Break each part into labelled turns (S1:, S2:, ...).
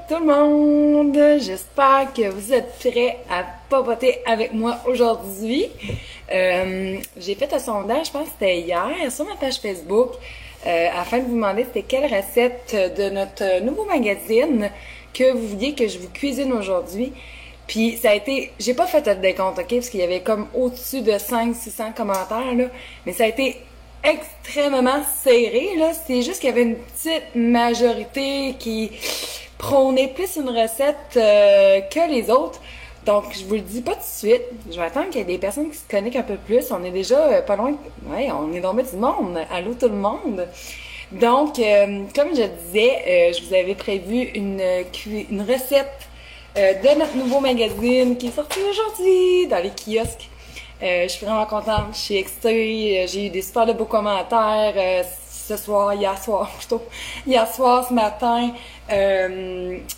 S1: tout le monde! J'espère que vous êtes prêts à papoter avec moi aujourd'hui. J'ai fait un sondage, je pense que c'était hier, sur ma page Facebook, afin de vous demander c'était quelle recette de notre nouveau magazine que vous vouliez que je vous cuisine aujourd'hui. Puis ça a été, j'ai pas fait le décompte, ok, parce qu'il y avait comme au-dessus de 500-600 commentaires, là, mais ça a été extrêmement serré, là. C'est juste qu'il y avait une petite majorité qui prônait plus une recette que les autres. Donc, je vous le dis pas tout de suite. Je vais attendre qu'il y ait des personnes qui se connectent un peu plus. On est déjà pas loin. Ouais, on est tombé du monde. Allô tout le monde. Donc, comme je disais, je vous avais prévu une recette de notre nouveau magazine qui est sorti aujourd'hui dans les kiosques. Je suis vraiment contente, je suis excitée, j'ai eu des super de beaux commentaires hier soir, ce matin.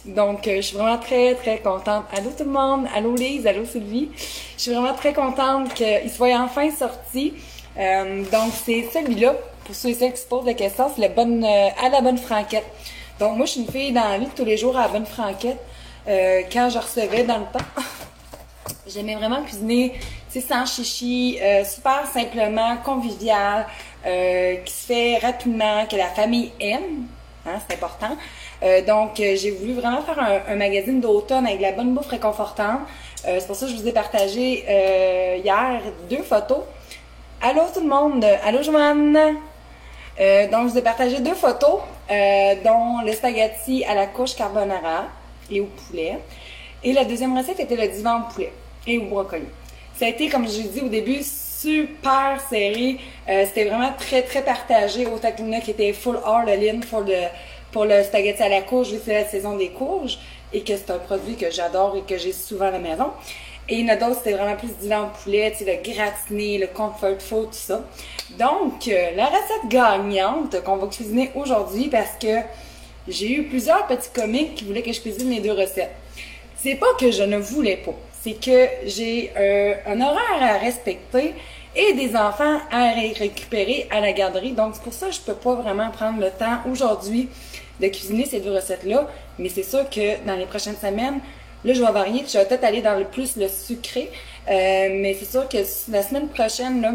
S1: Donc, je suis vraiment très, très contente. Allô tout le monde, allô Lise, allô Sylvie. Je suis vraiment très contente qu'il soit enfin sorti. Donc, c'est celui-là, pour ceux et celles qui se posent la question, c'est à la bonne franquette. Donc, moi, je suis une fille dans la vie de tous les jours à la bonne franquette. Quand je recevais dans le temps, j'aimais vraiment cuisiner, tu sais, sans chichi, super simplement, convivial, qui se fait rapidement, que la famille aime, hein, c'est important. Donc, j'ai voulu vraiment faire un magazine d'automne avec de la bonne bouffe réconfortante. C'est pour ça que je vous ai partagé hier 2 photos. Allô tout le monde, allô Joanne. Donc, je vous ai partagé 2 photos, dont le spaghetti à la couche carbonara et au poulet. Et la deuxième recette était le divan au poulet et au brocoli. Ça a été, comme je l'ai dit au début, super serré. C'était vraiment très, très partagé. Autant qu'il y en a qui étaient full all in pour le spaghetti à la courge, vu que c'est la saison des courges et que c'est un produit que j'adore et que j'ai souvent à la maison. Et il y en a d'autres, c'était vraiment plus du divan au poulet, tu sais, le gratiné, le comfort food, tout ça. Donc, la recette gagnante qu'on va cuisiner aujourd'hui parce que j'ai eu plusieurs petits comiques qui voulaient que je cuisine les 2 recettes. C'est pas que je ne voulais pas, c'est que j'ai un horaire à respecter et des enfants à récupérer à la garderie. Donc, c'est pour ça que je peux pas vraiment prendre le temps aujourd'hui de cuisiner ces 2 recettes-là. Mais c'est sûr que dans les prochaines semaines, là, je vais varier. Je vais peut-être aller dans le sucré. Mais c'est sûr que la semaine prochaine, là,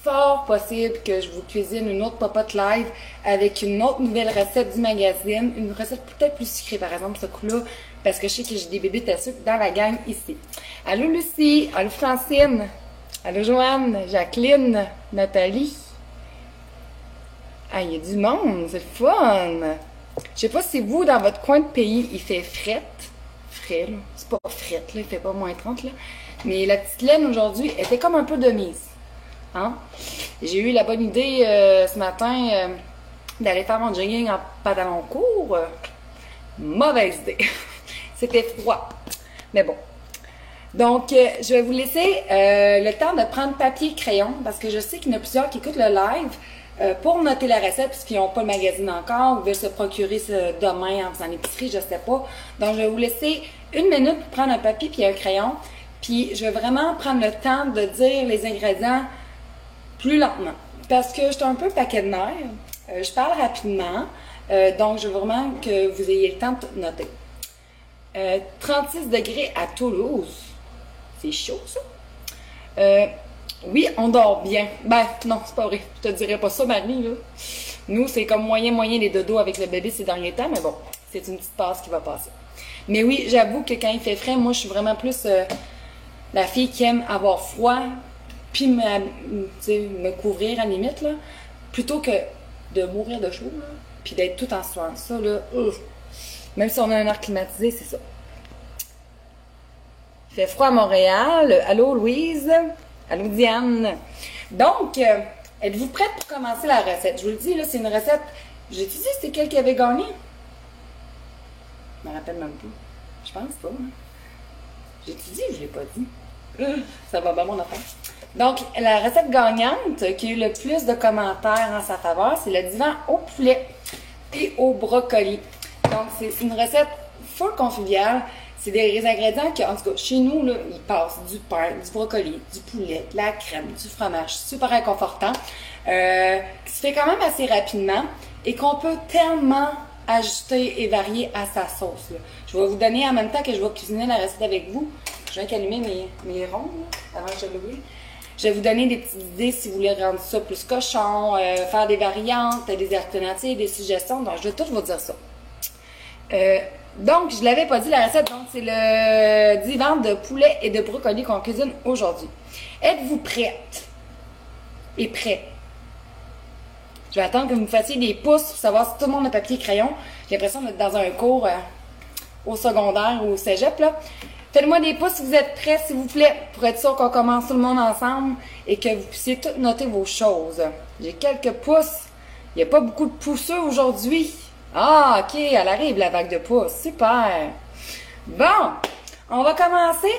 S1: fort possible que je vous cuisine une autre popote live avec une autre nouvelle recette du magazine. Une recette peut-être plus sucrée, par exemple, ce coup-là, parce que je sais que j'ai des bébés à sucre dans la gang ici. Allô Lucie, allô Francine, allô Joanne, Jacqueline, Nathalie. Ah, il y a du monde, c'est le fun! Je sais pas si vous, dans votre coin de pays, il fait frais, là. C'est pas frais, là, il fait pas moins 30, là. Mais la petite laine aujourd'hui était comme un peu de mise. Hein? J'ai eu la bonne idée ce matin d'aller faire mon jogging en pantalon court. Mauvaise idée. C'était froid. Mais bon. Donc, je vais vous laisser le temps de prendre papier et crayon parce que je sais qu'il y en a plusieurs qui écoutent le live pour noter la recette puisqu'ils n'ont pas le magazine encore ou veulent se procurer ce demain en faisant l'épicerie, je sais pas. Donc, je vais vous laisser 1 minute pour prendre un papier et un crayon. Puis, je vais vraiment prendre le temps de dire les ingrédients plus lentement, parce que je suis un peu paquet de nerfs, je parle rapidement, donc je veux vraiment que vous ayez le temps de noter. 36 degrés à Toulouse, c'est chaud ça? Oui, on dort bien. Ben non, c'est pas vrai, je te dirais pas ça Marie, là. Nous, c'est comme moyen les dodos avec le bébé ces derniers temps, mais bon, c'est une petite passe qui va passer. Mais oui, j'avoue que quand il fait frais, moi je suis vraiment plus la fille qui aime avoir froid, puis me couvrir à la limite, là, plutôt que de mourir de chaud, là, puis d'être tout en sueur. Ça, là, même si on a un air climatisé, c'est ça. Il fait froid à Montréal. Allô, Louise? Allô, Diane? Donc, êtes-vous prête pour commencer la recette? Je vous le dis, là, c'est une recette... J'ai-tu dit c'était quelle qui avait gagné? Je me rappelle même pas. Je pense pas. Hein? J'ai-tu dit ou je l'ai pas dit? Ça va bien mon affaire. Donc, la recette gagnante qui a eu le plus de commentaires en sa faveur, c'est le divan au poulet et au brocoli. Donc, c'est une recette full conviviale. C'est des ingrédients qui, en tout cas, chez nous, là, ils passent du pain, du brocoli, du poulet, de la crème, du fromage, super réconfortant, qui se fait quand même assez rapidement et qu'on peut tellement ajuster et varier à sa sauce, là. Je vais vous donner en même temps que je vais cuisiner la recette avec vous. Je viens d'allumer mes ronds, là, avant que je l'oublie. Je vais vous donner des petites idées si vous voulez rendre ça plus cochon, faire des variantes, des alternatives, des suggestions. Donc, je vais tout vous dire ça. Donc, je ne l'avais pas dit la recette, donc c'est le divan de poulet et de brocoli qu'on cuisine aujourd'hui. Êtes-vous prête et prêt? Je vais attendre que vous me fassiez des pouces pour savoir si tout le monde a papier et crayon. J'ai l'impression d'être dans un cours au secondaire ou au cégep, là. Faites-moi des pouces si vous êtes prêts, s'il vous plaît, pour être sûr qu'on commence tout le monde ensemble et que vous puissiez tout noter vos choses. J'ai quelques pouces. Il n'y a pas beaucoup de pousseux aujourd'hui. Ah, OK, elle arrive, la vague de pouces. Super. Bon, on va commencer.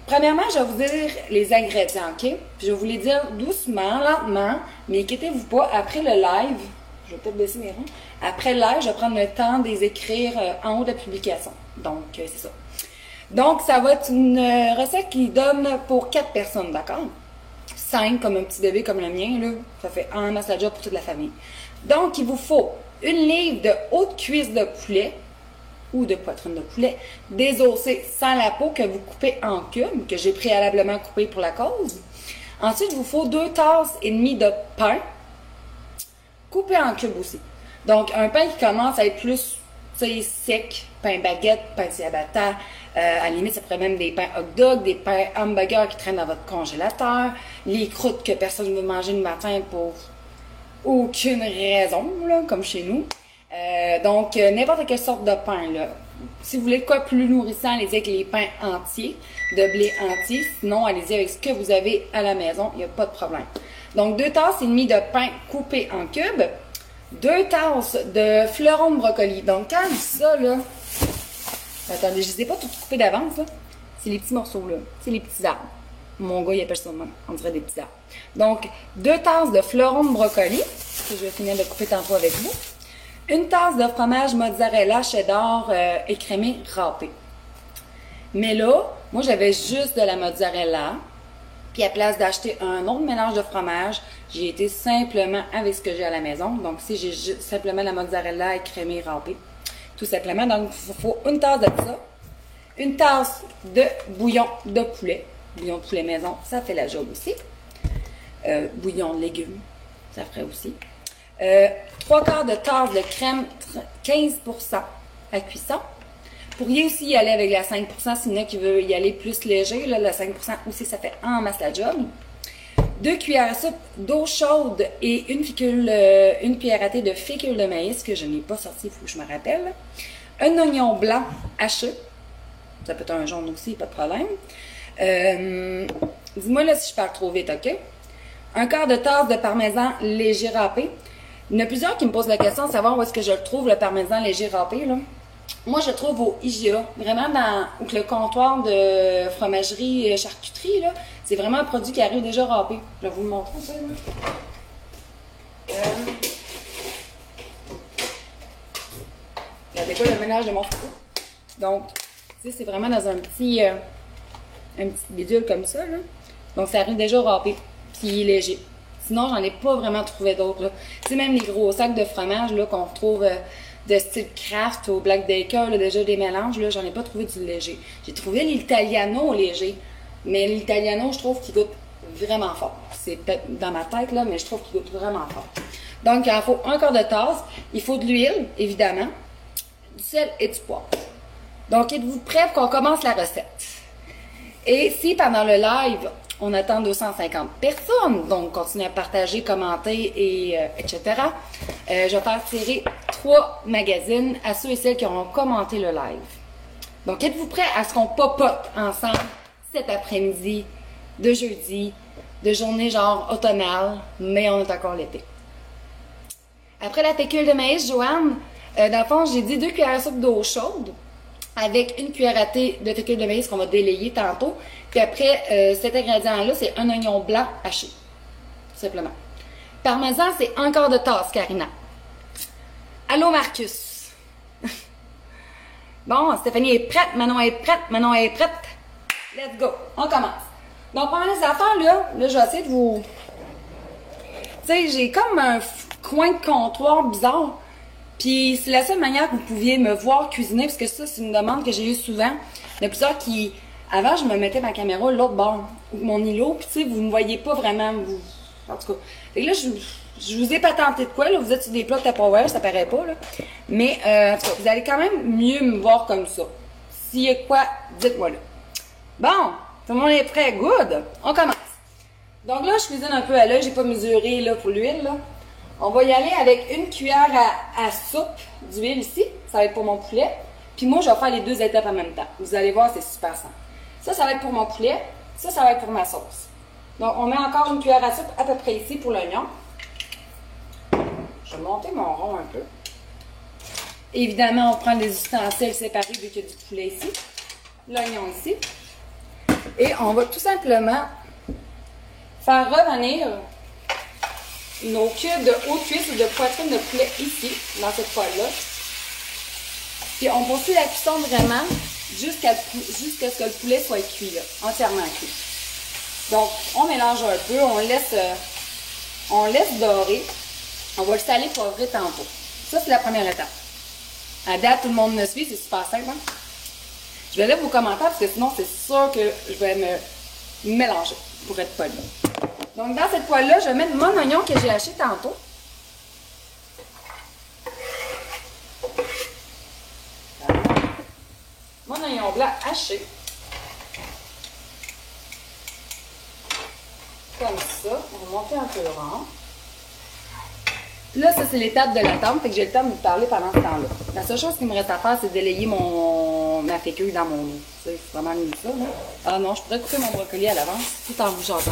S1: Premièrement, je vais vous dire les ingrédients, OK? Puis je vais vous les dire doucement, lentement, mais inquiétez-vous pas, après le live, je vais peut-être baisser mes rangs, après le live, je vais prendre le temps de les écrire en haut de la publication. Donc, c'est ça. Donc, ça va être une recette qui donne pour 4 personnes, d'accord? 5 comme un petit bébé comme le mien, là. Ça fait un masse job pour toute la famille. Donc, il vous faut une livre de haute cuisse de poulet ou de poitrine de poulet désossée sans la peau que vous coupez en cubes, que j'ai préalablement coupé pour la cause. Ensuite, il vous faut 2 tasses et demie de pain coupé en cubes aussi. Donc, un pain qui commence à être plus sec, pain baguette, pain ciabatta, à la limite, ça pourrait même des pains hot dog, des pains hamburgers qui traînent dans votre congélateur, les croûtes que personne ne veut manger le matin pour aucune raison, là, comme chez nous. Donc, n'importe quelle sorte de pain, là. Si vous voulez quoi plus nourrissant, allez-y avec les pains entiers, de blé entier. Sinon, allez-y avec ce que vous avez à la maison, il n'y a pas de problème. Donc, 2 tasses et demie de pain coupé en cubes, 2 tasses de fleurons de brocoli. Donc, quand je dis ça, là, attendez, je ne les ai pas toutes coupées d'avance, là. C'est les petits morceaux, là. C'est les petits arbres. Mon gars, il appelle ça de même. On dirait des petits arbres. Donc, 2 tasses de fleurons de brocoli, que je vais finir de couper tantôt avec vous. 1 tasse de fromage mozzarella cheddar écrémé râpé. Mais là, moi, j'avais juste de la mozzarella. Puis à place d'acheter un autre mélange de fromage, j'ai été simplement avec ce que j'ai à la maison. Donc, si j'ai simplement la mozzarella écrémée râpée. Tout simplement. Donc, il faut 1 tasse de ça. 1 tasse de bouillon de poulet. Bouillon de poulet maison, ça fait la job aussi. Bouillon de légumes, ça ferait aussi. 3/4 de tasse de crème 15% à cuisson. Vous pourriez aussi y aller avec la 5%, s'il y en a qui veut y aller plus léger. Là, la 5% aussi, ça fait en masse la job. 2 cuillères à soupe d'eau chaude et une cuillère à thé de fécule de maïs, que je n'ai pas sorti, il faut que je me rappelle. Un oignon blanc haché. Ça peut être un jaune aussi, pas de problème. Dis-moi là si je parle trop vite, OK? 1/4 de tasse de parmesan léger râpé. Il y en a plusieurs qui me posent la question de savoir où est-ce que je le trouve, le parmesan léger râpé, là. Moi, je le trouve au IGA, vraiment dans le comptoir de fromagerie charcuterie, là. C'est vraiment un produit qui arrive déjà râpé. Je vais vous le montrer, ça, là. Regardez quoi le ménage de mon frigo. Donc, tu sais, c'est vraiment dans un petit bidule comme ça, là. Donc, ça arrive déjà râpé, puis léger. Sinon, j'en ai pas vraiment trouvé d'autres, là. Tu sais, même les gros sacs de fromage, là, qu'on retrouve de style Kraft au Black Decker, là, déjà des mélanges, là, j'en ai pas trouvé du léger. J'ai trouvé l'Italiano léger, mais l'Italiano, je trouve qu'il goûte vraiment fort. C'est peut-être dans ma tête, là, mais je trouve qu'il goûte vraiment fort. Donc, il en faut 1/4 de tasse. Il faut de l'huile, évidemment, du sel et du poivre. Donc, êtes-vous prêts pour qu'on commence la recette? Et si pendant le live, on attend 250 personnes, donc continuez à partager, commenter, et etc. Je vais faire tirer 3 magazines à ceux et celles qui auront commenté le live. Donc, êtes-vous prêts à ce qu'on popote ensemble cet après-midi de jeudi, de journée genre automnale, mais on est encore l'été. Après la fécule de maïs, Joanne, dans le fond, j'ai dit 2 cuillères à soupe d'eau chaude avec 1 cuillère à thé de fécule de maïs qu'on va délayer tantôt. Puis après, cet ingrédient-là, c'est un oignon blanc haché. Tout simplement. Parmesan, c'est 1/4 de tasse, Karina. Allô, Marcus. Bon, Stéphanie est prête, Manon est prête, Manon est prête. Let's go. On commence. Donc, pendant les affaires, là, je vais essayer de vous... Tu sais, j'ai comme un coin de comptoir bizarre. Puis c'est la seule manière que vous pouviez me voir cuisiner, parce que ça, c'est une demande que j'ai eue souvent. Il y a plusieurs qui... Avant, je me mettais ma caméra l'autre bord, mon îlot, puis tu sais, vous me voyez pas vraiment, vous... En tout cas. Fait que là, je vous ai patenté de quoi, là, vous êtes sur des plats Tupperware, ça paraît pas, là. Mais, en tout cas, vous allez quand même mieux me voir comme ça. S'il y a quoi, dites-moi là. Bon, tout le monde est prêt, good! On commence. Donc là, je cuisine un peu à l'œil, j'ai pas mesuré, là, pour l'huile, là. On va y aller avec une cuillère à soupe d'huile ici, ça va être pour mon poulet. Puis moi, je vais faire les deux étapes en même temps. Vous allez voir, c'est super simple. Ça va être pour mon poulet, ça va être pour ma sauce. Donc, on met encore une cuillère à soupe à peu près ici pour l'oignon. Je vais monter mon rond un peu. Évidemment, on prend les ustensiles séparés vu qu'il y a du poulet ici. L'oignon ici. Et on va tout simplement faire revenir nos cubes de haute cuisse ou de poitrine de poulet ici, dans cette poêle-là. Puis on poursuit la cuisson vraiment jusqu'à ce que le poulet soit cuit, là, entièrement cuit. Donc, on mélange un peu, on laisse dorer. On va le saler, poivrer tantôt. Ça, c'est la première étape. À date, tout le monde me suit, c'est super simple. Hein? Je vais lire vos commentaires parce que sinon, c'est sûr que je vais me mélanger pour être poli. Donc, dans cette poêle-là, je vais mettre mon oignon que j'ai haché tantôt. Mon oignon blanc haché. Comme ça. On va monter un peu rond. Là, ça, c'est l'étape de l'attente, fait que j'ai le temps de vous parler pendant ce temps-là. La seule chose qui me reste à faire, c'est d'élayer ma fécule dans mon eau. C'est vraiment mieux ça, là. Ah non, je pourrais couper mon brocoli à l'avance, tout en bougeant ça.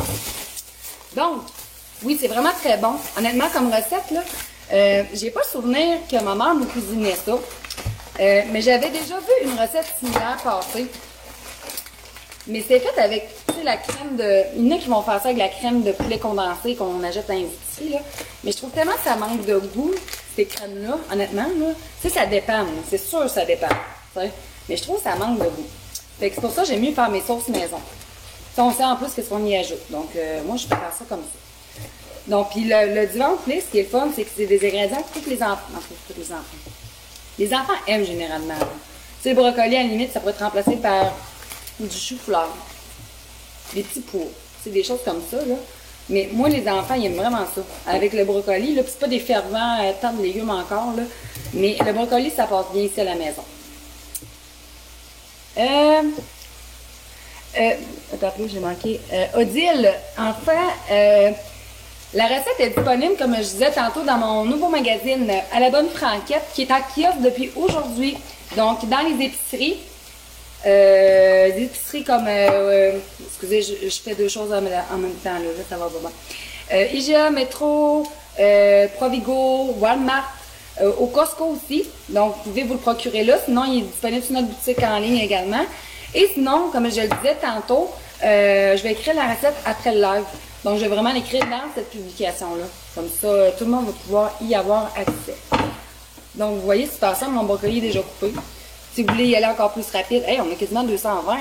S1: Donc, oui, c'est vraiment très bon. Honnêtement, comme recette, là, j'ai pas le souvenir que ma mère me cuisinait ça. Mais j'avais déjà vu une recette similaire passer. Mais c'est fait avec, tu sais, la crème de... Il y en a qui vont faire ça avec la crème de poulet condensé qu'on achète dans les épiceries, là. Mais je trouve tellement que ça manque de goût, ces crèmes-là, honnêtement, là. Tu sais, ça dépend, c'est sûr que ça dépend, tu sais. Mais je trouve que ça manque de goût. Fait que c'est pour ça que j'aime mieux faire mes sauces maison. Ça, on sait en plus qu'est-ce qu'on y ajoute. Donc, moi, je peux faire ça comme ça. Donc, puis le divan au poulet, ce qui est le fun, c'est que c'est des ingrédients que tous les enfants... Enfin, tous les enfants. Les enfants aiment généralement. Tu sais, le brocoli, à la limite, ça pourrait être remplacé par du chou-fleur. Des petits pois. C'est des choses comme ça, là. Mais moi, les enfants, ils aiment vraiment ça. Avec le brocoli, là, puis c'est pas des fervents tant de légumes encore, là. Mais le brocoli, ça passe bien ici à la maison. Attends, j'ai manqué. Odile, enfin, la recette est disponible, comme je disais tantôt, dans mon nouveau magazine À la bonne franquette, qui est en kiosque depuis aujourd'hui. Donc, dans les épiceries, comme, excusez, je fais deux choses en même temps, là, ça va vraiment. IGA, Métro, Provigo, Walmart, au Costco aussi. Donc, vous pouvez vous le procurer là. Sinon, il est disponible sur notre boutique en ligne également. Et sinon, comme je le disais tantôt, je vais écrire la recette après le live. Donc, je vais vraiment l'écrire dans cette publication-là. Comme ça, tout le monde va pouvoir y avoir accès. Donc, vous voyez, c'est pas ça, mon brocoli est déjà coupé. Si vous voulez y aller encore plus rapide, hey, on a quasiment 220.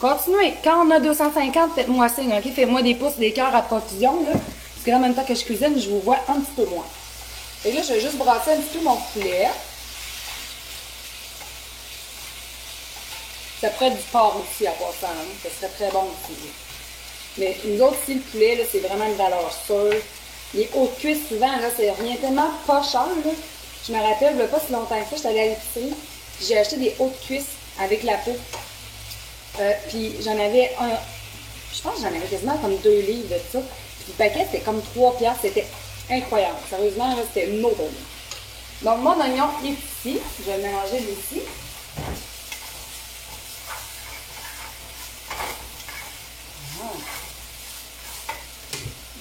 S1: Continuez. Quand on a 250, faites-moi signe, ok? Faites-moi des pouces, des cœurs à profusion, là. Parce que là, en même temps que je cuisine, je vous vois un petit peu moins. Et là, je vais juste brasser un petit peu mon poulet. Ça pourrait être du porc aussi à part ça, hein? Ça serait très bon aussi. Mais nous autres, ici, le poulet, là, c'est vraiment une valeur sûre. Les hautes cuisses, souvent, là, c'est rien tellement pas cher, là. Je me rappelle, il n'y a pas si longtemps que ça, j'étais allée à l'épicerie. J'ai acheté des hautes cuisses avec la peau. Puis j'en avais un. Je pense que j'en avais quasiment comme 2 livres de ça. Puis le paquet, c'était comme 3 piastres. C'était incroyable. Sérieusement, là, c'était no bon. Donc, mon oignon est ici. Je vais le mélanger ici.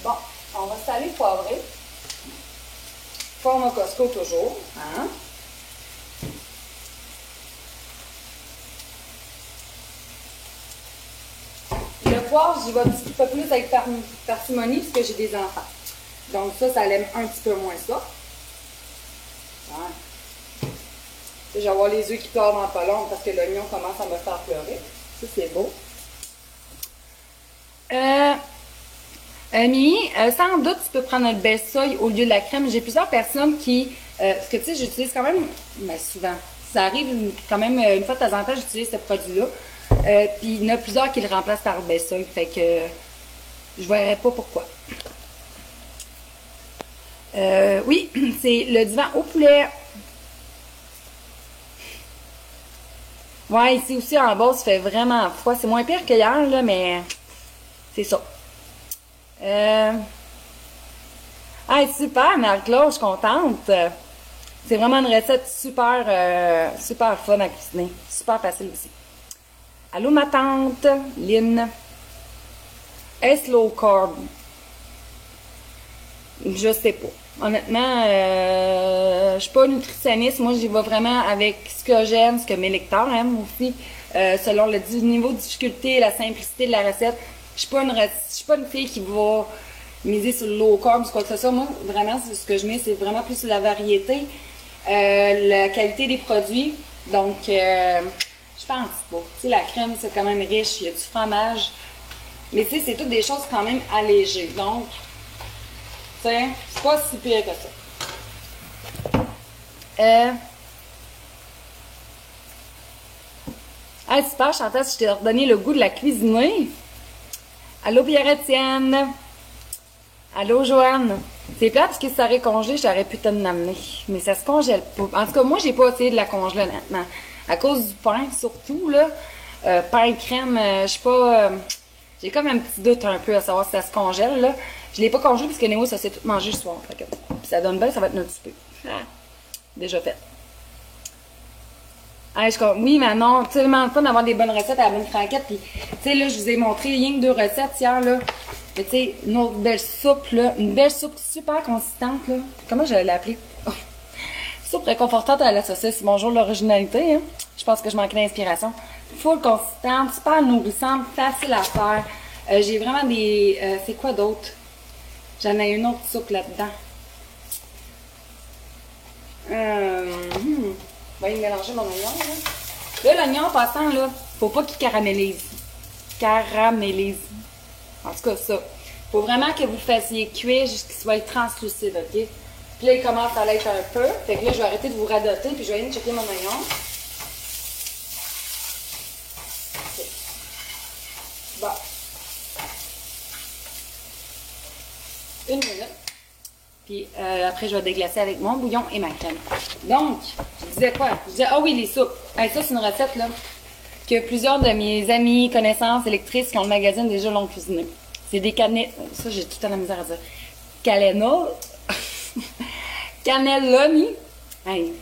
S1: Bon, on va saler, poivrer. Forme Costco toujours. Hein? Le poivre, j'y vais un petit peu plus avec parcimonie parce que j'ai des enfants. Donc ça l'aime un petit peu moins ça. Ouais. Je vais avoir les yeux qui pleurent dans pas long parce que l'oignon commence à me faire pleurer. Ça, c'est beau. Mimi, sans doute, tu peux prendre le best soy au lieu de la crème. J'ai plusieurs personnes qui Parce que tu sais, j'utilise quand même, mais souvent, ça arrive quand même une fois de temps en temps, j'utilise ce produit-là. Puis il y en a plusieurs qui le remplacent par le Besseuil, fait que je verrais pas pourquoi. Oui, c'est le divan au poulet. Ouais, ici aussi en bas, ça fait vraiment froid. C'est moins pire qu'hier, là, mais c'est ça. Ah, super, Marie-Claude, je suis contente. C'est vraiment une recette super fun à cuisiner. Super facile aussi. Allô, ma tante, Lynn. Est-ce low carb? Je sais pas. Honnêtement, je suis pas nutritionniste. Moi, j'y vais vraiment avec ce que j'aime, ce que mes lecteurs aiment aussi, selon le niveau de difficulté et la simplicité de la recette. Je suis pas une fille qui va miser sur le low carb ou quoi que ce soit. Moi, vraiment, ce que je mets, c'est vraiment plus sur la variété, la qualité des produits. Donc, je pense pas. Tu sais, la crème, c'est quand même riche. Il y a du fromage. Mais tu sais, c'est toutes des choses quand même allégées. Donc, tu sais, c'est pas si pire que ça. Ah, super, Chantal, si je t'ai redonné le goût de la cuisiner. Allô, Pierre-Étienne. Allô, Joanne. C'est plate parce que si ça aurait congelé, j'aurais pu te l'amener. Mais ça se congèle pas. En tout cas, moi, j'ai pas essayé de la congeler, honnêtement. À cause du pain, surtout, là. Pain crème, je sais pas... j'ai comme un petit doute un peu à savoir si ça se congèle, là. Je l'ai pas congelé parce que Néo, ça s'est tout mangé le soir. Fait que, puis ça donne bien, ça va être notre souper. Ah, déjà fait. Ah, oui, mais non, c'est tellement le fun d'avoir des bonnes recettes à la bonne franquette. Puis, tu sais, là, je vous ai montré rien que 2 recettes hier, là. Mais tu sais, une autre belle soupe, là. Une belle soupe super consistante, là. Comment je l'ai appelée? Soupe réconfortante à la saucisse. Bonjour l'originalité, hein. Je pense que je manquais d'inspiration. Full consistante, super nourrissante, facile à faire. J'ai vraiment des... c'est quoi d'autre? J'en ai une autre soupe là-dedans. Je vais mélanger mon oignon, là. Là, l'oignon, en passant, là, faut pas qu'il caramélise. Caramélise. En tout cas, ça. Faut vraiment que vous fassiez cuire jusqu'il soit translucide, OK? Puis là, il commence à l'être un peu. Fait que là, je vais arrêter de vous radoter, puis je vais aller checker mon oignon. OK. Bon. 1 minute. Puis après, je vais déglacer avec mon bouillon et ma crème. Donc, je disais quoi? Je disais, ah oui, les soupes. Hey, ça, c'est une recette, là, que plusieurs de mes amis, connaissances, électrices qui ont le magazine déjà l'ont cuisiné. C'est des canettes. Ça, j'ai tout à la misère à dire. Calena. Cannelloni. Hey.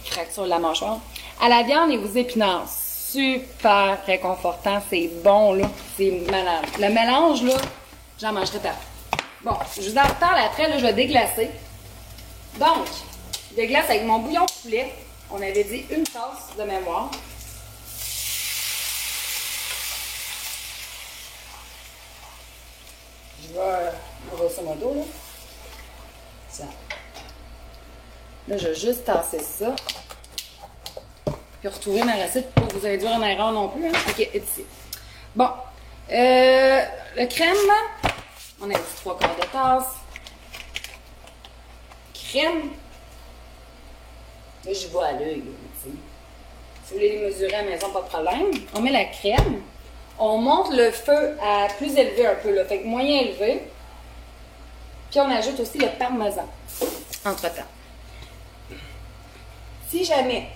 S1: Craque sur la mâchoire. À la viande et aux épinards. Super réconfortant. C'est bon, là. C'est malade. Le mélange, là, j'en mangerai pas. Bon, je vous en reparle après, là, je vais déglacer. Donc, je déglace avec mon bouillon de poulet. On avait dit 1 tasse de mémoire. Je vais grosso modo, là. Ça. Là, je vais juste tasser ça. Puis retrouver ma recette pour que vous ayez dû en erreur non plus. Hein? OK, ici. Bon. Le crème, là. On a dit 3/4 de tasse. Crème. Là, je vois à l'œil. Si vous voulez les mesurer à la maison, pas de problème. On met la crème. On monte le feu à plus élevé un peu, là. Fait que moyen élevé. Puis on ajoute aussi le parmesan. Entre-temps. Si jamais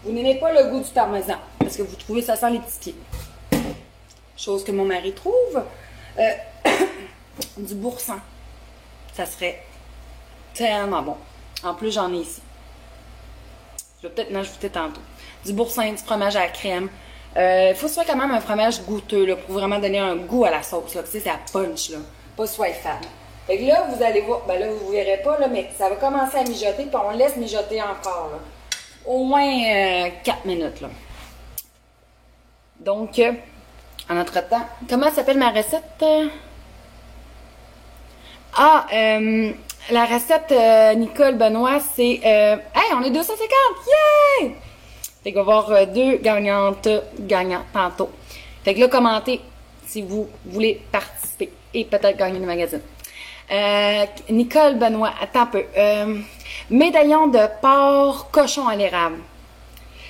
S1: vous n'aimez pas le goût du parmesan, parce que vous trouvez ça sent les petits pieds, chose que mon mari trouve, du boursin. Ça serait tellement bon. En plus, j'en ai ici. Je vais peut-être en ajouter tantôt. Du boursin, du fromage à la crème. Il faut que ce soit quand même un fromage goûteux là, pour vraiment donner un goût à la sauce. Là. Tu sais, ça punch. Là. Pas soit fan. Fait que là, vous allez voir. Ben là, vous ne verrez pas, là, mais ça va commencer à mijoter. Puis on laisse mijoter encore. Là. Au moins 4 minutes. Là. Donc, en entre-temps, comment s'appelle ma recette? La recette Nicole Benoît, c'est... hey, on est 250! Yeah! Fait qu'on va avoir 2 gagnants tantôt. Fait que là, commentez si vous voulez participer et peut-être gagner le magazine. Nicole Benoît, attends un peu. Médaillon de porc cochon à l'érable.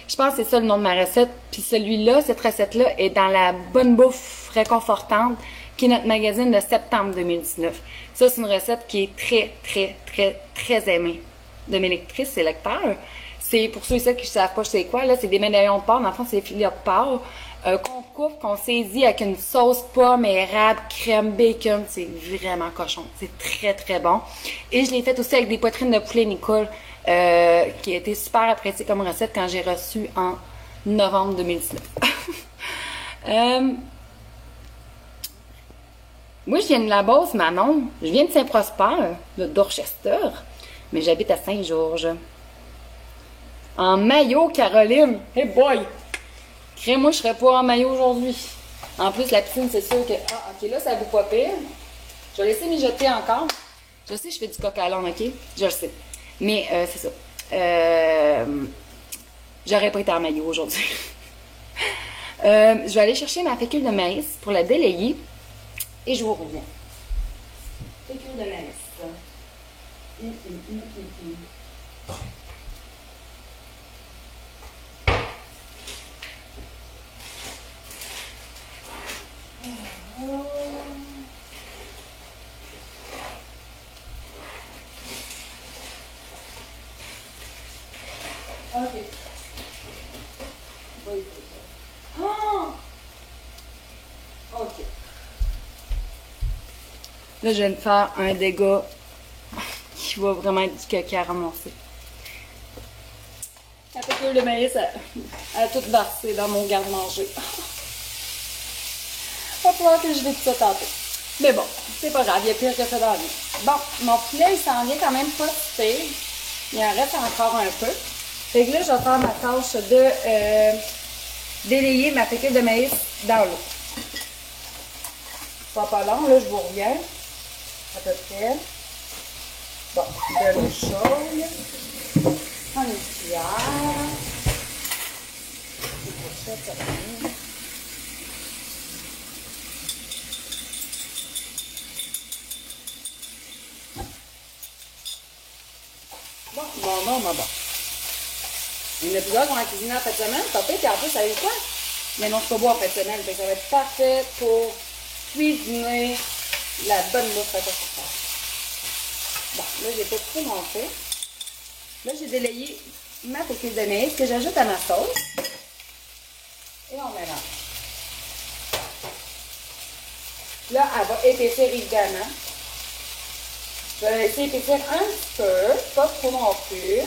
S1: Je pense que c'est ça le nom de ma recette. Puis celui-là, cette recette-là, est dans la bonne bouffe réconfortante, qui est notre magazine de septembre 2019. Ça, c'est une recette qui est très, très, très, très aimée de mes lectrices et lecteurs. C'est, pour ceux et celles qui ne savent pas c'est quoi, là, c'est des médaillons de porc. Dans le fond, c'est des filets de porc qu'on coupe, qu'on saisit avec une sauce pomme, érable, crème, bacon. C'est vraiment cochon. C'est très, très bon. Et je l'ai fait aussi avec des poitrines de poulet Nicole, qui a été super appréciée comme recette quand j'ai reçu en novembre 2019. Moi, je viens de la Beauce, Manon. Je viens de Saint-Prosper, de Dorchester, mais j'habite à Saint-Georges. En maillot, Caroline. Hey boy! Crée-moi, je serais pas en maillot aujourd'hui. En plus, la piscine, c'est sûr que... Ah, ok, là, ça vaut pas pire. Je vais laisser mijoter encore. Je sais, je fais du coq à l'âne, ok? Je le sais. Mais, c'est ça. J'aurais pas été en maillot aujourd'hui. Je vais aller chercher ma fécule de maïs pour la délayer. Et je vous reviens. Fécule de maïs. Ok. Oh! Ok. Là, je vais me faire un dégât qui va vraiment être du caca à ramasser. La fécule de maïs, elle a tout versé dans mon garde-manger. Va falloir que je vide ça tantôt. Mais bon, c'est pas grave, il y a pire que ça dans la vie. Bon, mon poulet, il s'en vient quand même pas si pire. Il en reste encore un peu. Fait que là, je vais faire ma tâche de délayer ma fécule de maïs dans l'eau. Pas long, là, je vous reviens. À peu près. Bon, de l'eau chaude. Prends une cuillère. Une fourchette, ça va bien. Bon. Il y en a plusieurs qui ont cuisiné en fin de semaine. Pas pire, puis en plus, ça savez quoi? Mais non, c'est pas beau en fin de semaine. Ça va être parfait pour cuisiner la bonne bouffe à ta surface. Bon, là, j'ai pas tout monté. Là, j'ai délayé ma fécule de maïs que j'ajoute à ma sauce. Et on mélange. Là, elle va épaissir évidemment. Je vais la laisser épaissir un petit peu, pas trop non plus.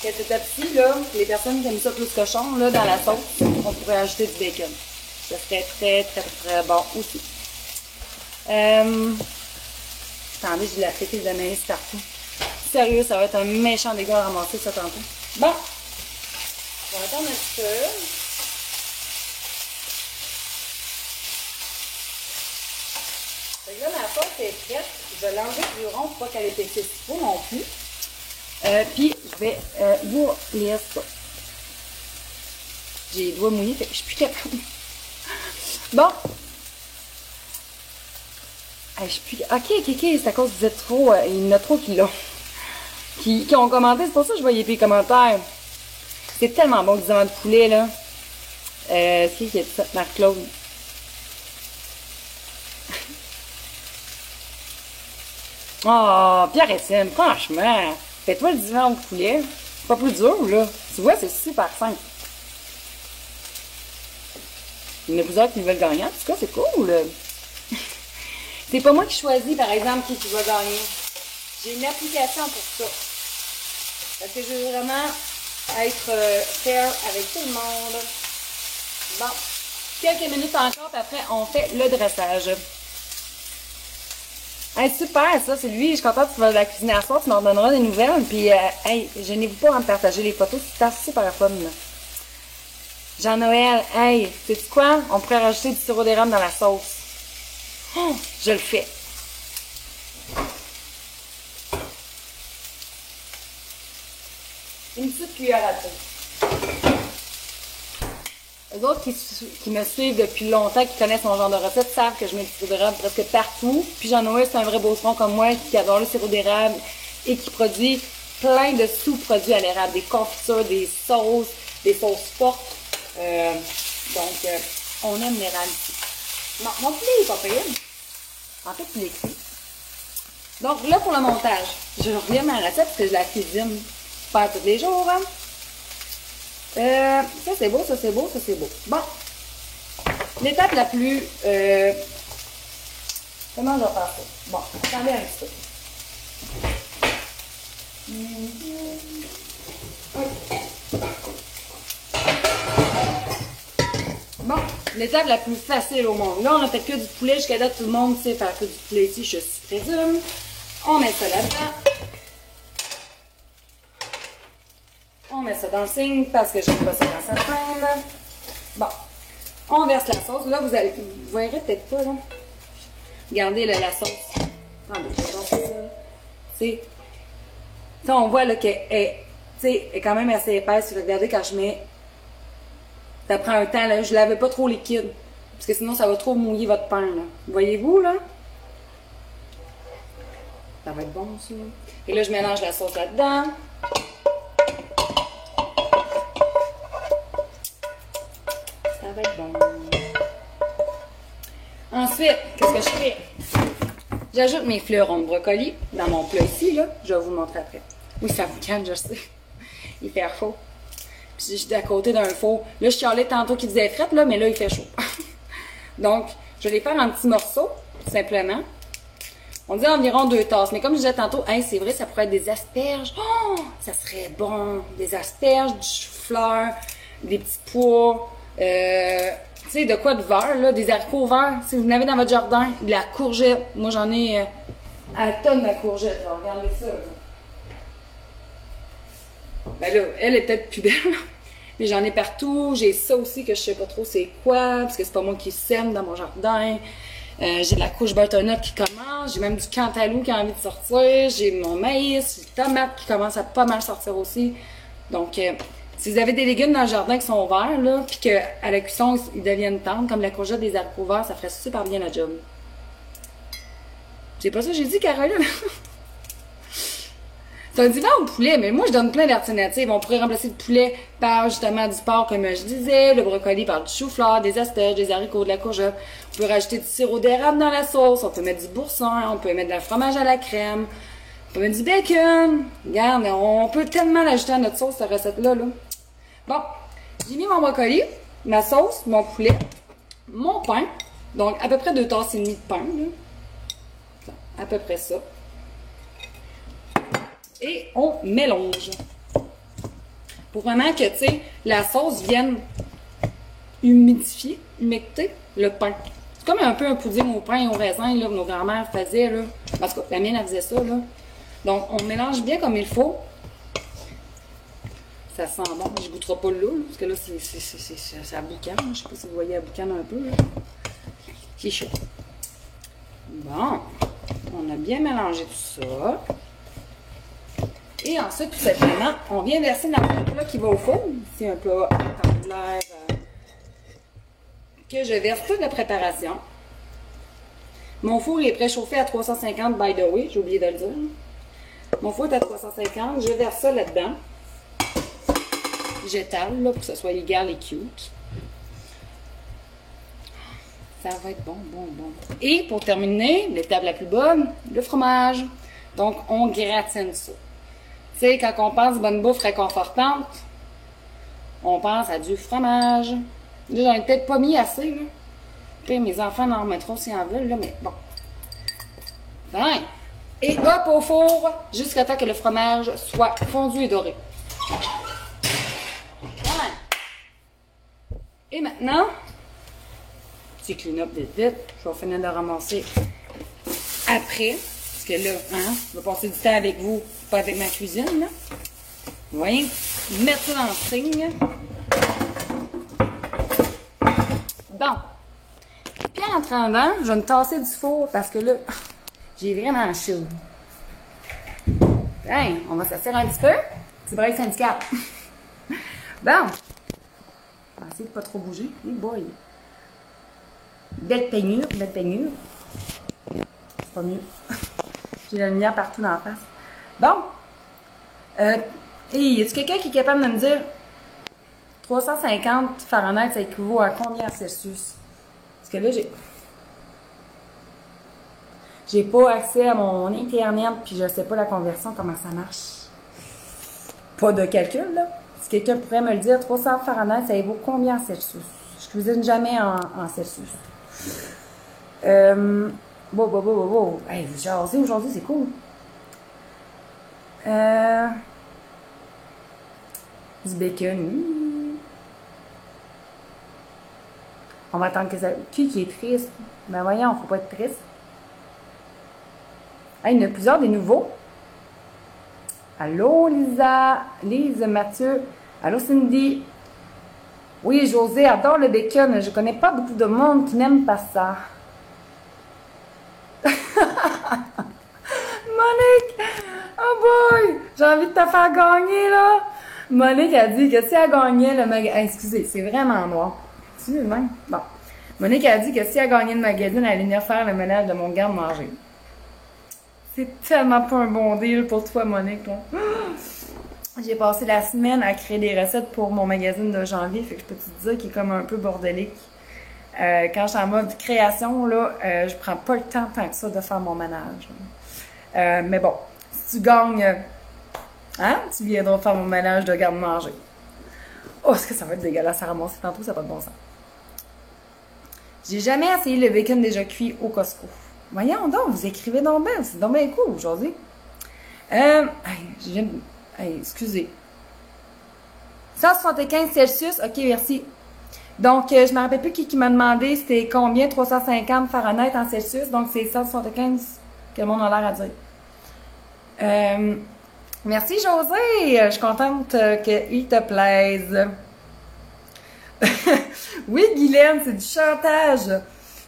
S1: Cette étape-ci, là, les personnes qui aiment ça plus cochon, là, dans la sauce, on pourrait ajouter du bacon. Ça serait très, très, très bon aussi. Attendez, j'ai de la fécule de maïs partout. Sérieux, ça va être un méchant dégât à ramasser ça tantôt. Bon, on va attendre un petit peu. Fait que là, ma sauce est prête. Je vais l'enlever du rond pour pas qu'elle épaississe trop non plus. Puis, je vais vous lire ça. J'ai les doigts mouillés, fait que je suis plus capable. Bon. Je suis plus... Ok, c'est à cause que vous êtes trop... il y en a trop qui ont commenté. C'est pour ça que je voyais plus les commentaires. C'est tellement bon, le disant de poulet, là. C'est qui a dit ça? Marc-Claude. Oh, Pierre-Étienne, franchement. Fais-toi le divan au poulet. C'est pas plus dur, là. Tu vois, c'est super simple. Il y en a plusieurs qui veulent gagner. En tout cas, c'est cool. C'est pas moi qui choisis, par exemple, qui va gagner. J'ai une application pour ça. Parce que je veux vraiment être fair avec tout le monde. Bon. Quelques minutes encore, puis après, on fait le dressage. Hey, super, ça, c'est lui. Je suis contente que tu vas la cuisiner à soir. Tu m'en donneras des nouvelles. Puis, hey, gênez-vous pas à me partager les photos. C'est super fun, là. Jean-Noël, hey, sais-tu quoi? On pourrait rajouter du sirop d'érable dans la sauce. Oh, je le fais. Une petite cuillère à thé. Les autres qui me suivent depuis longtemps, qui connaissent mon genre de recette, savent que je mets du sirop d'érable presque partout. Puis Jean-Noël, c'est un vrai beauceron comme moi qui adore le sirop d'érable et qui produit plein de sous-produits à l'érable, des confitures, des sauces fortes. On aime l'érable ici. Bon, mon poulet est pas pire. En fait, il est cuit. Donc là, pour le montage, je reviens à ma recette parce que je la cuisine pas tous les jours. Hein? Ça c'est beau, ça c'est beau, ça c'est beau. Bon. L'étape la plus... comment je vais faire ça? Bon, attendez un petit peu. Bon, l'étape la plus facile au monde. Là, on a fait que du poulet. Jusqu'à date, tout le monde sait faire que du poulet ici, je présume. On met ça là-dedans. On met ça dans le signe parce que j'aime pas ça dans sa fin, là. Bon, on verse la sauce. Là, vous verrez peut-être pas, là. Regardez là, la sauce. Attendez, je vais lancer ça. C'est... Ça, on voit là qu'elle est quand même assez épaisse. Regardez quand je mets... Ça prend un temps, là. Je ne l'avais pas trop liquide. Parce que sinon, ça va trop mouiller votre pain, là. Voyez-vous, là? Ça va être bon, ça. Et là, je mélange la sauce là-dedans. Ça va être bon. Ensuite, qu'est-ce que je fais? J'ajoute mes fleurons de brocoli dans mon plat ici, là. Je vais vous montrer après. Oui, ça vous calme, je sais. Il fait chaud. Puis je suis à côté d'un four. Là, je chialais tantôt qu'il faisait frette, là, mais là, il fait chaud. Donc, je vais les faire en petits morceaux, simplement. On dit environ 2 tasses. Mais comme je disais tantôt, hey, c'est vrai, ça pourrait être des asperges. Oh, ça serait bon. Des asperges, du chou-fleur, des petits pois. Tu sais, de quoi de vert, là, des haricots verts. Si vous en avez dans votre jardin, de la courgette. Moi, j'en ai à la tonne de courgette. Là. Regardez ça. Là. Ben là, elle est peut-être plus belle. Mais j'en ai partout. J'ai ça aussi que je sais pas trop c'est quoi. Parce que c'est pas moi qui sème dans mon jardin. J'ai de la couche butternut qui commence. J'ai même du cantaloupe qui a envie de sortir. J'ai mon maïs, j'ai des tomates qui commencent à pas mal sortir aussi. Donc, si vous avez des légumes dans le jardin qui sont verts, là, puis qu'à la cuisson, ils deviennent tendres, comme la courgette, des haricots verts, ça ferait super bien la job. C'est pas ça que j'ai dit, Caroline? C'est un divan au poulet, mais moi, je donne plein d'alternatives. On pourrait remplacer le poulet par, justement, du porc, comme je disais, le brocoli par du chou-fleur, des asperges, des haricots, de la courgette. On peut rajouter du sirop d'érable dans la sauce, on peut mettre du boursin, on peut mettre de la fromage à la crème, on peut mettre du bacon. Regarde, on peut tellement l'ajouter à notre sauce, cette recette-là, là. Bon, j'ai mis mon brocoli, ma sauce, mon poulet, mon pain. Donc, à peu près 2 tasses et demie de pain, là. À peu près ça. Et on mélange. Pour vraiment que, tu sais, la sauce vienne humecter le pain. C'est comme un peu un pudding au pain et au raisin, là, que nos grand-mères faisaient, là. Parce que la mienne, elle faisait ça, là. Donc, on mélange bien comme il faut. Ça sent bon. Je ne goûterai pas l'eau, parce que là, ça boucane. Je ne sais pas si vous voyez, elle boucane un peu, là. C'est chaud. Bon. On a bien mélangé tout ça. Et ensuite, tout simplement, on vient verser dans le plat qui va au four. C'est un plat rectangulaire que je verse toute la préparation. Mon four est préchauffé à 350, by the way, j'ai oublié de le dire. Mon four est à 350, je verse ça là-dedans. J'étale, là, pour que ce soit égal et cute. Ça va être bon, bon, bon. Et pour terminer, l'étape la plus bonne, le fromage. Donc, on gratine ça. Tu sais, quand on pense bonne bouffe réconfortante, on pense à du fromage. Là, j'en ai peut-être pas mis assez, là. Puis mes enfants en remettront s'ils en veulent, là, mais bon. Bien. Et hop au four, jusqu'à temps que le fromage soit fondu et doré. Bien. Et maintenant, petit clean-up vite, vite. Je vais finir de ramasser après. Parce que là, hein, je vais passer du temps avec vous, pas avec ma cuisine, là. Vous voyez? Mettre ça dans le signe. Bon. Puis en attendant, je vais me tasser du four parce que là, j'ai vraiment chaud. Bien, on va s'asseoir un petit peu. Petit break syndical. Bon. Je vais essayer de pas trop bouger. Hey boy! Belle peignure, belle peignure. C'est pas mieux. J'ai la lumière partout dans la face. Bon! Hey, y a-t-il quelqu'un qui est capable de me dire 350 Fahrenheit, ça équivaut à combien Celsius? Parce que là, j'ai pas accès à mon Internet, puis je sais pas la conversion, comment ça marche. Pas de calcul, là. Si quelqu'un pourrait me le dire, 300 Fahrenheit, ça équivaut combien en Celsius? Je cuisine jamais en Celsius. Wow. Hey, jaser aujourd'hui, c'est cool. Du bacon. On va attendre que ça... Qui est triste? Ben voyons, faut pas être triste. Hey, il y en a plusieurs des nouveaux. Allô, Lisa. Lise, Mathieu. Allô, Cindy. Oui, José adore le bacon. Je connais pas beaucoup de monde qui n'aime pas ça. Monique! Oh boy! J'ai envie de te faire gagner, là! Monique a dit que si elle gagnait le magazine... Excusez, c'est vraiment noir. C'est le même? Bon. Monique a dit que si elle gagnait le magazine, elle allait venir faire le ménage de mon garde-manger. C'est tellement pas un bon deal pour toi, Monique, là. J'ai passé la semaine à créer des recettes pour mon magazine de janvier, fait que je peux te dire qu'il est comme un peu bordélique. Quand je suis en mode création, là, je prends pas le temps tant que ça de faire mon ménage. Mais bon, si tu gagnes, tu viendras faire mon ménage de garde-manger. Oh, est-ce que ça va être dégueulasse à ramasser tantôt, ça n'a pas de bon sens. J'ai jamais essayé le bacon déjà cuit au Costco. Voyons donc, vous écrivez donc bien, c'est donc bien cool aujourd'hui. Excusez. 175 Celsius, ok, merci. Donc, je ne me rappelle plus qui m'a demandé c'était combien 350 Fahrenheit en Celsius. Donc, c'est 175 que le monde a l'air à dire. Merci, José. Je suis contente qu'il te plaise. Oui, Guylaine, c'est du chantage.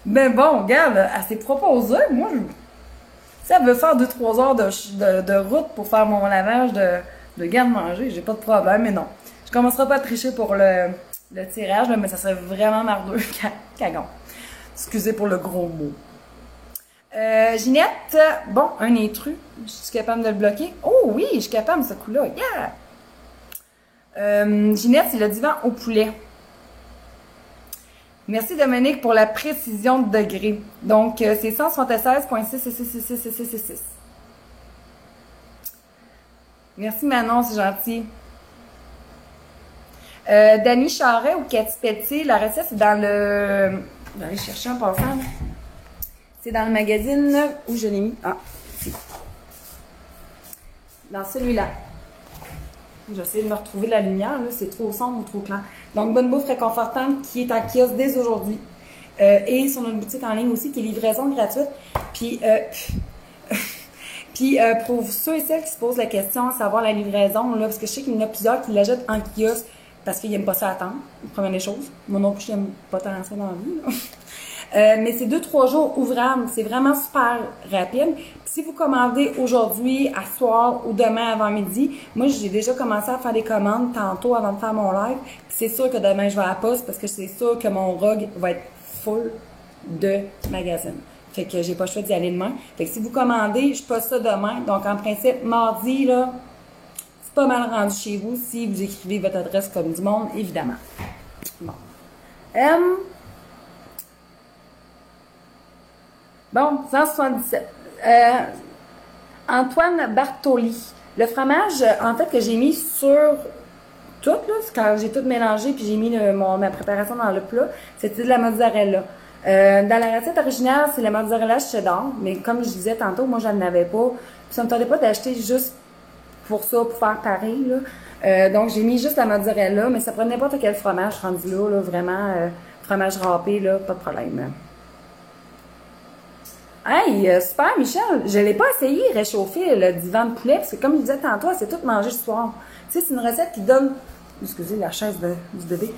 S1: Mais bon, regarde, elle s'est proposée. Moi, si elle veut faire 2-3 heures de route pour faire mon lavage de garde-manger, j'ai pas de problème, mais non. Je commencerai pas à tricher pour le tirage, là, mais ça serait vraiment mardeux cagon. Excusez pour le gros mot. Ginette, bon, un intrus. Je suis capable de le bloquer. Oh oui, je suis capable, ce coup-là. Yeah! Ginette, c'est le divan au poulet. Merci Dominique pour la précision de degré. Donc, c'est 176,6. Merci Manon, c'est gentil. Dany Charret ou Cathy Pelletier, la recette c'est dans le... Je vais aller chercher en passant. C'est dans le magazine où je l'ai mis. Ah, ici. Dans celui-là. J'essaie de me retrouver la lumière, là, c'est trop sombre ou trop clair. Donc, Bonne Bouffe Réconfortante qui est en kiosque dès aujourd'hui. Et sur notre boutique en ligne aussi, qui est livraison gratuite. Puis, pour ceux et celles qui se posent la question à savoir la livraison, là, parce que je sais qu'il y en a plusieurs qui l'achètent en kiosque parce qu'ils n'aiment pas ça attendre, première des choses. Moi non plus, je n'aime pas tant ça dans la vie. Mais c'est 2-3 jours ouvrables. C'est vraiment super rapide. Puis si vous commandez aujourd'hui, à soir ou demain avant midi, moi, j'ai déjà commencé à faire des commandes tantôt avant de faire mon live. Puis c'est sûr que demain, je vais à la poste parce que c'est sûr que mon rug va être full de magazines. Fait que j'ai pas le choix d'y aller demain. Fait que si vous commandez, je poste ça demain. Donc, en principe, mardi, là, c'est pas mal rendu chez vous si vous écrivez votre adresse comme du monde, évidemment. Bon. Bon, 177. Antoine Bartoli. Le fromage, en fait, que j'ai mis sur tout, là, quand j'ai tout mélangé puis j'ai mis ma préparation dans le plat, c'était de la mozzarella. Dans la recette originale, c'est la mozzarella cheddar, mais comme je disais tantôt, moi, je n'en avais pas. Puis ça me tentait pas d'acheter juste pour ça, pour faire pareil, là. Donc, j'ai mis juste la mozzarella, mais ça prenait n'importe quel fromage rendu là, vraiment, fromage râpé, là, pas de problème. Hey, super, Michel! Je l'ai pas essayé réchauffer le divan de poulet, parce que comme je disais tantôt, c'est tout mangé ce soir. Tu sais, c'est une recette qui donne... Excusez la chaise du bébé.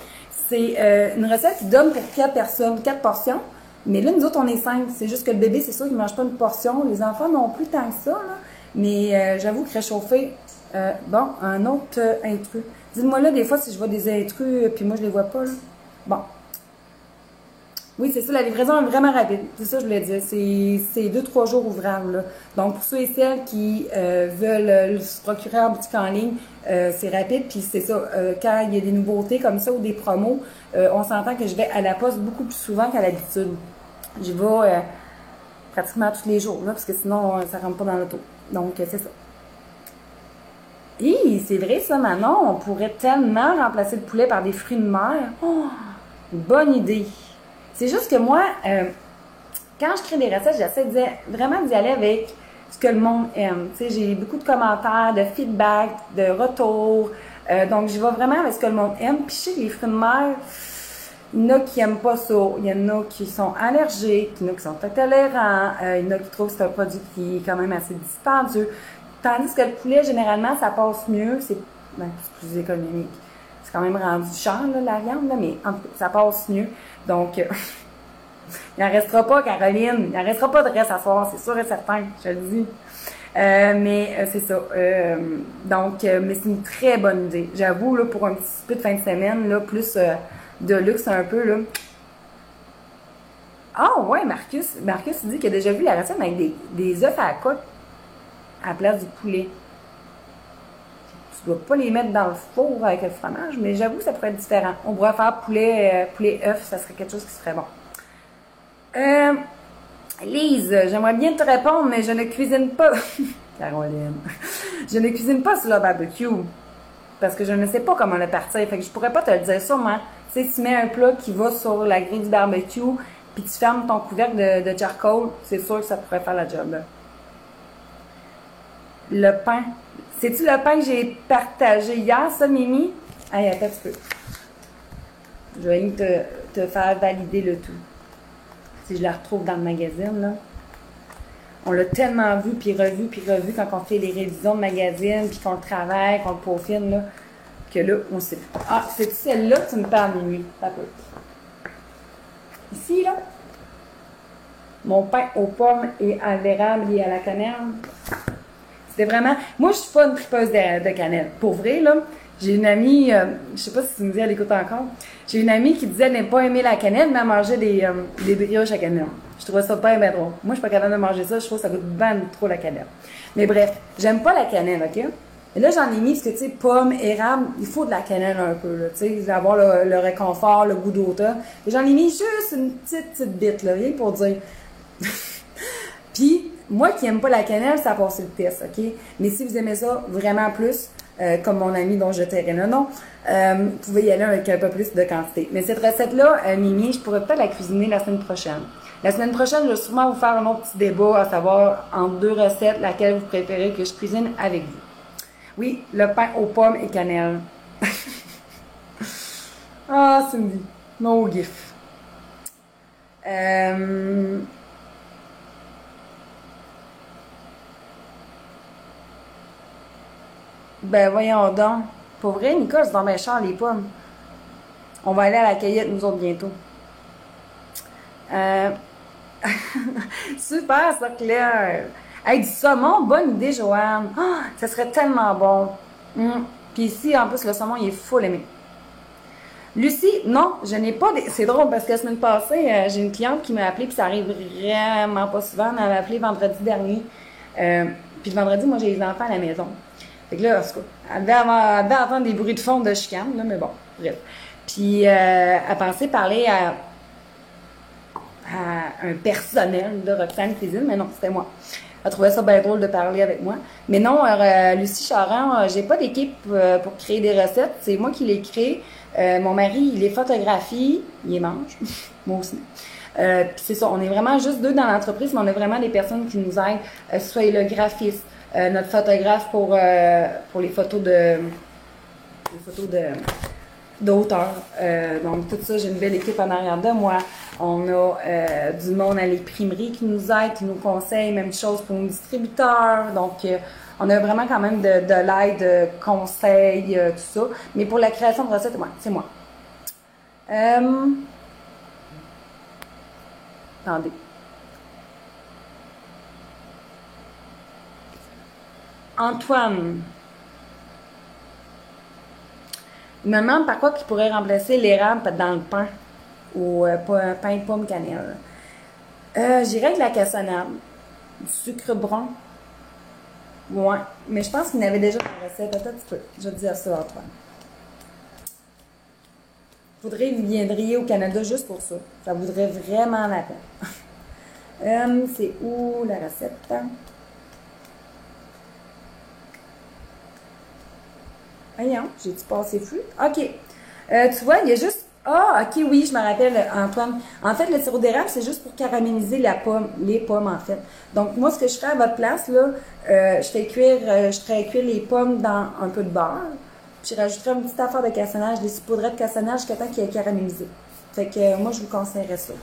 S1: C'est une recette qui donne pour 4 personnes, 4 portions. Mais là, nous autres, on est 5. C'est juste que le bébé, c'est sûr qu'il ne mange pas une portion. Les enfants non plus tant que ça, là. Mais j'avoue que réchauffer, Bon, un autre intrus. Dites-moi là, des fois, si je vois des intrus, puis moi, je les vois pas, là. Bon. Oui, c'est ça, la livraison est vraiment rapide. C'est ça, je voulais dire. C'est 2-3 jours ouvrables, là. Donc, pour ceux et celles qui veulent se procurer en boutique en ligne, c'est rapide. Puis c'est ça, quand il y a des nouveautés comme ça ou des promos, on s'entend que je vais à la poste beaucoup plus souvent qu'à l'habitude. J'y vais pratiquement tous les jours, là, parce que sinon, ça rentre pas dans l'auto. Donc, c'est ça. Hi, c'est vrai ça, Manon. On pourrait tellement remplacer le poulet par des fruits de mer. Oh, bonne idée. C'est juste que moi, quand je crée des recettes, j'essaie vraiment d'y aller avec ce que le monde aime. Tu sais, j'ai beaucoup de commentaires, de feedback, de retours. Donc, je vais vraiment avec ce que le monde aime. Puis, je sais que les fruits de mer, il y en a qui n'aiment pas ça. Il y en a qui sont allergiques, il y en a qui sont intolérants. Il y en a qui trouvent que c'est un produit qui est quand même assez dispendieux. Tandis que le poulet, généralement, ça passe mieux. C'est plus économique. C'est quand même rendu cher, là, la viande, là, mais en tout cas, ça passe mieux. Donc, il n'en restera pas, Caroline. Il n'en restera pas de reste à soir, c'est sûr et certain, je le dis. Mais c'est ça. Donc, mais c'est une très bonne idée. J'avoue, là, pour un petit peu de fin de semaine, là, plus de luxe un peu, là. Ah ouais, Marcus il dit qu'il a déjà vu la recette avec des œufs à la coque à la place du poulet. Tu dois pas les mettre dans le four avec le fromage, mais j'avoue que ça pourrait être différent. On pourrait faire poulet œuf, ça serait quelque chose qui serait bon. Lise, j'aimerais bien te répondre, mais je ne cuisine pas. Caroline. Je ne cuisine pas sur le barbecue. Parce que je ne sais pas comment le partir. Fait que je pourrais pas te le dire sûrement. Tu sais, tu mets un plat qui va sur la grille du barbecue, puis tu fermes ton couvercle de charcoal, c'est sûr que ça pourrait faire la job, là. Le pain. C'est-tu le pain que j'ai partagé hier, ça, Mimi? Allez, attends un petit peu. Je vais te faire valider le tout. Si je la retrouve dans le magazine, là. On l'a tellement vu, puis revu quand on fait les révisions de magazine, puis qu'on le travaille, qu'on le peaufine, là, que là, on sait. Ah, c'est celle-là que tu me parles, Mimi. Ça peut. Ici, là. Mon pain aux pommes et à l'érable et à la cannelle. C'était vraiment... Moi, je suis pas une tripeuse de cannelle. Pour vrai, là, j'ai une amie, je sais pas si tu me dis, elle écoute encore, j'ai une amie qui disait n'aime pas aimer la cannelle, mais elle mangeait des brioches à cannelle. Je trouvais ça pas bien drôle. Moi, je suis pas capable de manger ça, je trouve que ça goûte bien trop la cannelle. Mais bref, j'aime pas la cannelle, OK? Et là, j'en ai mis, parce que, tu sais, pommes, érable, il faut de la cannelle un peu, là, tu sais, avoir le réconfort, le goût d'automne. Et j'en ai mis juste une petite bite, là, rien pour dire. Puis, moi qui aime pas la cannelle, ça a passé le test, OK? Mais si vous aimez ça vraiment plus, comme mon ami dont je tairai le nom, vous pouvez y aller avec un peu plus de quantité. Mais cette recette-là, Mimi, je pourrais peut-être la cuisiner la semaine prochaine. La semaine prochaine, je vais sûrement vous faire un autre petit débat, à savoir entre deux recettes, laquelle vous préférez que je cuisine avec vous. Oui, le pain aux pommes et cannelle. Ah, Cindy, no gif. Ben voyons donc. Pour vrai, Nicole, c'est dans mes champs, les pommes. On va aller à la cueillette, nous autres, bientôt. Super, ça, Claire. Hey, du saumon, bonne idée, Joanne. Ah, ça serait tellement bon. Puis ici, en plus, le saumon, il est full aimé. Lucie, non, je n'ai pas des... C'est drôle parce que la semaine passée, j'ai une cliente qui m'a appelé, puis ça arrive vraiment pas souvent. Elle m'a appelé vendredi dernier. Puis le vendredi, moi, j'ai les enfants à la maison. Fait que là, en tout cas, elle devait entendre des bruits de fond de chicane, là, mais bon, bref. Puis elle pensait parler à un personnel de Roxane Cuisine, mais non, c'était moi. Elle trouvait ça bien drôle de parler avec moi. Mais non, Lucie Charan, j'ai pas d'équipe pour créer des recettes. C'est moi qui les crée. Mon mari, il les photographie, il les mange. Moi aussi. Puis c'est ça, on est vraiment juste deux dans l'entreprise, mais on a vraiment des personnes qui nous aident, soit le graphiste, notre photographe pour les photos d'auteurs. Donc tout ça, j'ai une belle équipe en arrière de moi. On a du monde à l'imprimerie qui nous aide, qui nous conseille, même chose pour nos distributeurs. Donc on a vraiment quand même de l'aide, conseils, tout ça. Mais pour la création de recettes, ouais, c'est moi. Attendez. Antoine, Il me demande par quoi qui pourrait remplacer l'érable dans le pain ou pain de pomme cannelle. J'irais avec la cassonade. Du sucre brun. Ouais. Mais je pense qu'il y en avait déjà dans la recette. Peut-être tu peux. Je vais te dire ça, Antoine. Faudrait que vous viendriez au Canada juste pour ça. Ça vaudrait vraiment la peine. C'est où la recette? Voyons, j'ai-tu passé flou? OK. Tu vois, il y a juste... Ah, OK, oui, je me rappelle, Antoine. En fait, le sirop d'érable, c'est juste pour caraméliser la pomme, les pommes, en fait. Donc, moi, ce que je ferais à votre place, là, je ferais cuire les pommes dans un peu de beurre. Puis, je rajouterais une petite affaire de cassonage, des saupoudrées de cassonage jusqu'à temps qu'il ait caramélisé. Fait que moi, je vous conseillerais ça.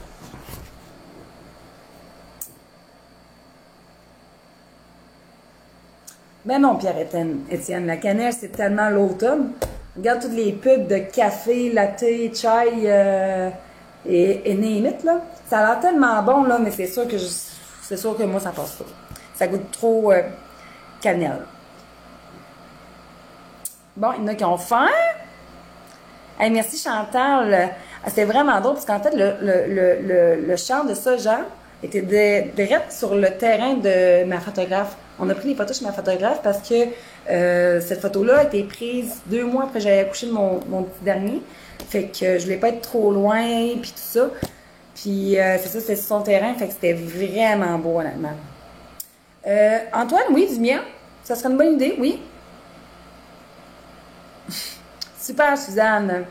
S1: Ben non, Pierre-Étienne, la cannelle, c'est tellement l'automne. Regarde toutes les pubs de café, latte, chai et name it, là. Ça a l'air tellement bon, là, mais c'est sûr que moi, ça passe pas. Ça goûte trop cannelle. Bon, il y en a qui ont faim. Hey, merci Chantal. C'était vraiment drôle parce qu'en fait, le champ de soja était direct sur le terrain de ma photographe. On a pris des photos chez ma photographe parce que cette photo-là a été prise 2 mois après que j'avais accouché de mon petit dernier. Fait que je voulais pas être trop loin, puis tout ça. Puis c'est ça, c'était sur son terrain, fait que c'était vraiment beau, honnêtement. Antoine, oui, du mien. Ça serait une bonne idée, oui. Super, Suzanne.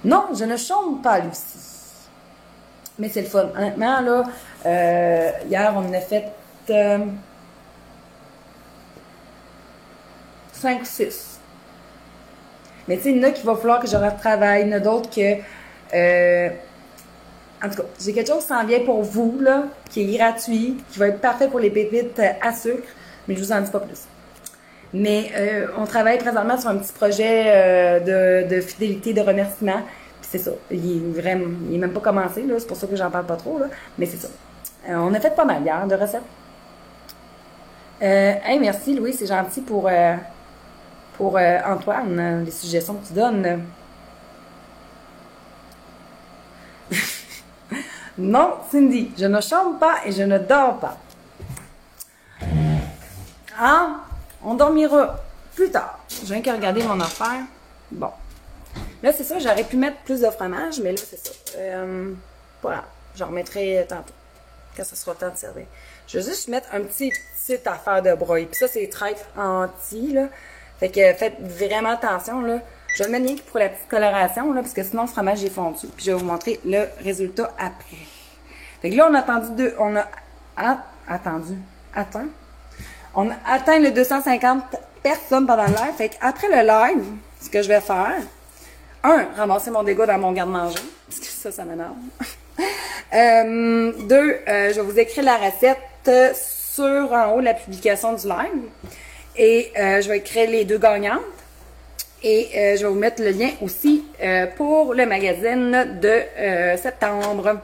S1: Non, je ne chante pas, Lucie. Mais c'est le fun. Honnêtement, là, hier, on en a fait 5 ou 6. Mais tu sais, il y en a qu'il va falloir que je retravaille. Il y en a d'autres que... en tout cas, j'ai quelque chose qui s'en vient pour vous, là, qui est gratuit, qui va être parfait pour les pépites à sucre, mais je vous en dis pas plus. Mais on travaille présentement sur un petit projet de fidélité, de remerciement. Puis c'est ça. Il est même pas commencé, là. C'est pour ça que j'en parle pas trop, là. Mais c'est ça. On a fait pas mal hier de recettes. Hey, merci, Louis. C'est gentil pour Antoine, les suggestions que tu donnes. Non, Cindy, je ne chante pas et je ne dors pas. Ah, on dormira plus tard. Je viens que regarder mon affaire. Bon. Là, c'est ça, j'aurais pu mettre plus de fromage, mais là, c'est ça. Voilà, j'en remettrai tantôt, quand ça sera le temps de servir. Je vais juste mettre un petite affaire de broye. Puis ça, c'est traître anti, là. Fait que faites vraiment attention, là. Je vais le mettre rien que pour la petite coloration, là, parce que sinon, le fromage est fondu. Puis je vais vous montrer le résultat après. Fait que là, on a attendu on a atteint le 250 personnes pendant le live. Fait qu'après le live, ce que je vais faire, ramasser mon dégât dans mon garde-manger, parce que ça m'énerve. 2, je vais vous écrire la recette sur en haut la publication du live. Et je vais écrire les 2 gagnantes. Et je vais vous mettre le lien aussi pour le magazine de septembre.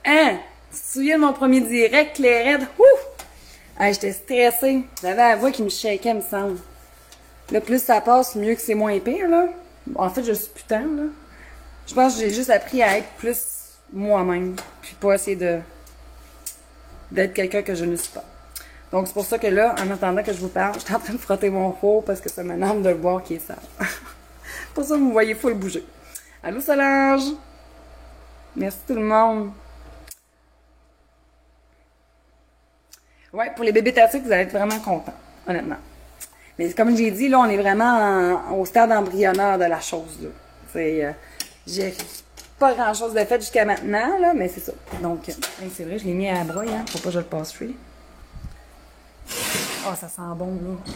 S1: Hein? Tu te souviens de mon premier direct, Clairette? J'étais stressée. J'avais la voix qui me shakeait, me semble. Là, plus ça passe, mieux que c'est moins pire, là. En fait, je suis putain, là. Je pense que j'ai juste appris à être plus moi-même. Puis pas essayer d'être quelqu'un que je ne suis pas. Donc, c'est pour ça que là, en attendant que je vous parle, je suis en train de frotter mon four parce que ça m'énerve de le voir qui est sale. Pour ça, vous me voyez full bouger. Allô, Solange? Merci tout le monde. Ouais, pour les bébés tatiques, vous allez être vraiment contents, honnêtement. Mais comme j'ai dit, là, on est vraiment au stade embryonnaire de la chose, là. J'ai pas grand-chose de fait jusqu'à maintenant, là, mais c'est ça. Donc, c'est vrai, je l'ai mis à la broye, hein, faut pas que je le passe free. Oh, ça sent bon, là.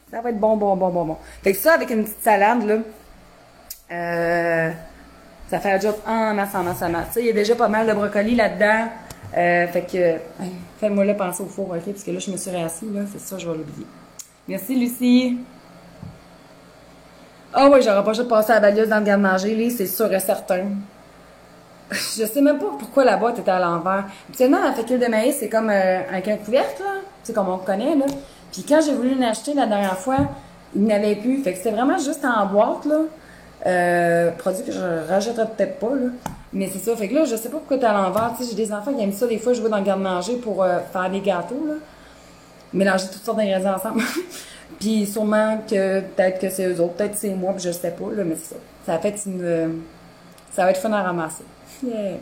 S1: Ça va être bon. Fait que ça, avec une petite salade, là, ça fait un job en masse. Tu sais, il y a déjà pas mal de brocoli là-dedans. Fait que, fais-moi là penser au four, ok? Parce que là, je me suis réassise, là. C'est ça, je vais l'oublier. Merci, Lucie. Ah oui, j'aurais pas juste passé la balieuse dans le garde-manger, là, c'est sûr et certain. Je sais même pas pourquoi la boîte était à l'envère. Habituellement, la fécule de maïs, c'est comme avec un couvercle, là. Tu sais, comme on connaît, là. Puis quand j'ai voulu l'acheter la dernière fois, il n'y en avait plus. Fait que c'était vraiment juste en boîte, là. Produit que je rachèterais peut-être pas, là. Mais c'est ça. Fait que là, je sais pas pourquoi t'es à l'envers. Tu sais, j'ai des enfants qui aiment ça, des fois, jouer dans le garde-manger pour faire des gâteaux, là. Mélanger toutes sortes d'ingrédients ensemble. Puis sûrement que peut-être que c'est eux autres, peut-être c'est moi, puis je sais pas, là, mais c'est ça. Ça va être ça va être fun à ramasser. Yeah.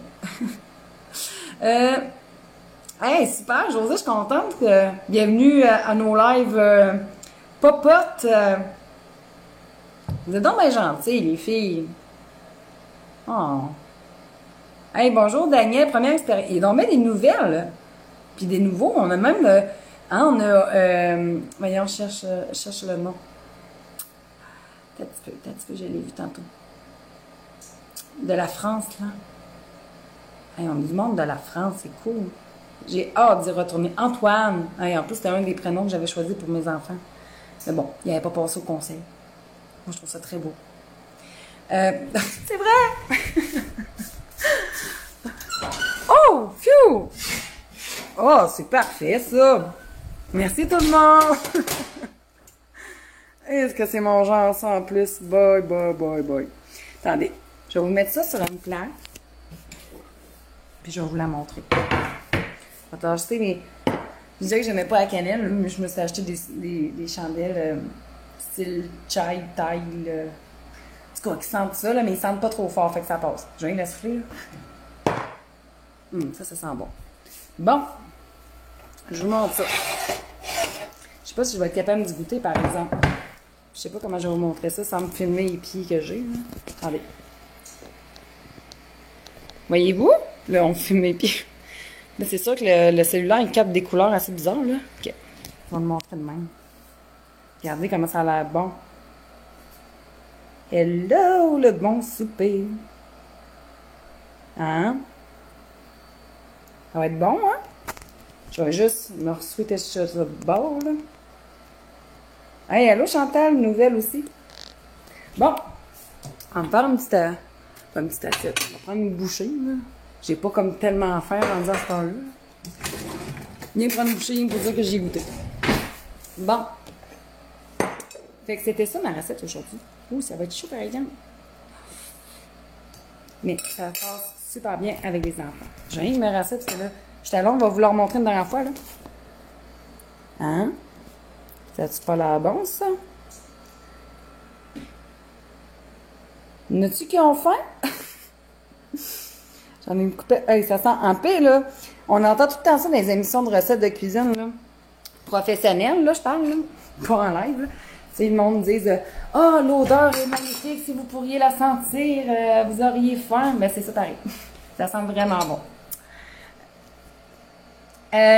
S1: Hey, super, Josée, je suis contente. Bienvenue à nos lives popotes. Vous êtes donc bien gentils, les filles. Oh. Hey, bonjour, Daniel, première expérience. Il y a donc bien des nouvelles. Puis des nouveaux. On a même... on a... voyons, je cherche le nom. Peut-être un petit peu, je l'ai vu tantôt. De la France, là. Hey, on a du monde de la France, c'est cool. J'ai hâte d'y retourner. Antoine. Hey, en plus, c'était un des prénoms que j'avais choisi pour mes enfants. Mais bon, il n'avait pas passé au conseil. Moi, je trouve ça très beau. C'est vrai! Oh! Phew! Oh, c'est parfait, ça! Merci tout le monde! Est-ce que c'est mon genre, ça, en plus? Boy, boy, boy, boy. Attendez, je vais vous mettre ça sur une plaque. Puis je vais vous la montrer. Je vais t'acheter mes... Je disais que j'aimais pas la cannelle, mais je me suis acheté des chandelles style chai, taille, en tout cas, qui sentent ça, là, mais ils sentent pas trop fort, fait que ça passe. Je viens de la souffler, là. Ça sent bon. Bon, je vous montre ça. Je sais pas si je vais être capable d'y goûter, par exemple. Je sais pas comment je vais vous montrer ça sans me filmer les pieds que j'ai. Attendez. Voyez-vous? Là, on filme mes pieds. Là, c'est sûr que le cellulaire, il capte des couleurs assez bizarres, là. OK. On va le montrer de même. Regardez comment ça a l'air bon. Hello, le bon souper. Hein? Ça va être bon, hein? Je vais juste me re-souhaiter ça de bord, là. Hey, allô Chantal, nouvelle aussi. Bon, on va faire une petite assiette. On va prendre une bouchée, là. J'ai pas comme tellement à faire en disant à ce temps-là. Viens prendre une bouchée, rien pour dire que j'ai goûté. Bon. Fait que c'était ça ma recette aujourd'hui. Ouh, ça va être chaud par exemple. Mais ça passe super bien avec les enfants. J'ai rien de mes recettes parce que là, j'étais là, on va vous leur montrer une dernière fois, là. Hein? Ça a-tu pas l'air bon, ça? N'as-tu qui ont faim? J'en ai une coupée. Hey, ça sent en paix, là. On entend tout le temps ça dans les émissions de recettes de cuisine, là. Professionnelles, là, je parle, là. Pas en live, là. Tu sais, le monde dit ah, l'odeur est magnifique, si vous pourriez la sentir, vous auriez faim. Ben, c'est ça pareil. Ça sent vraiment bon.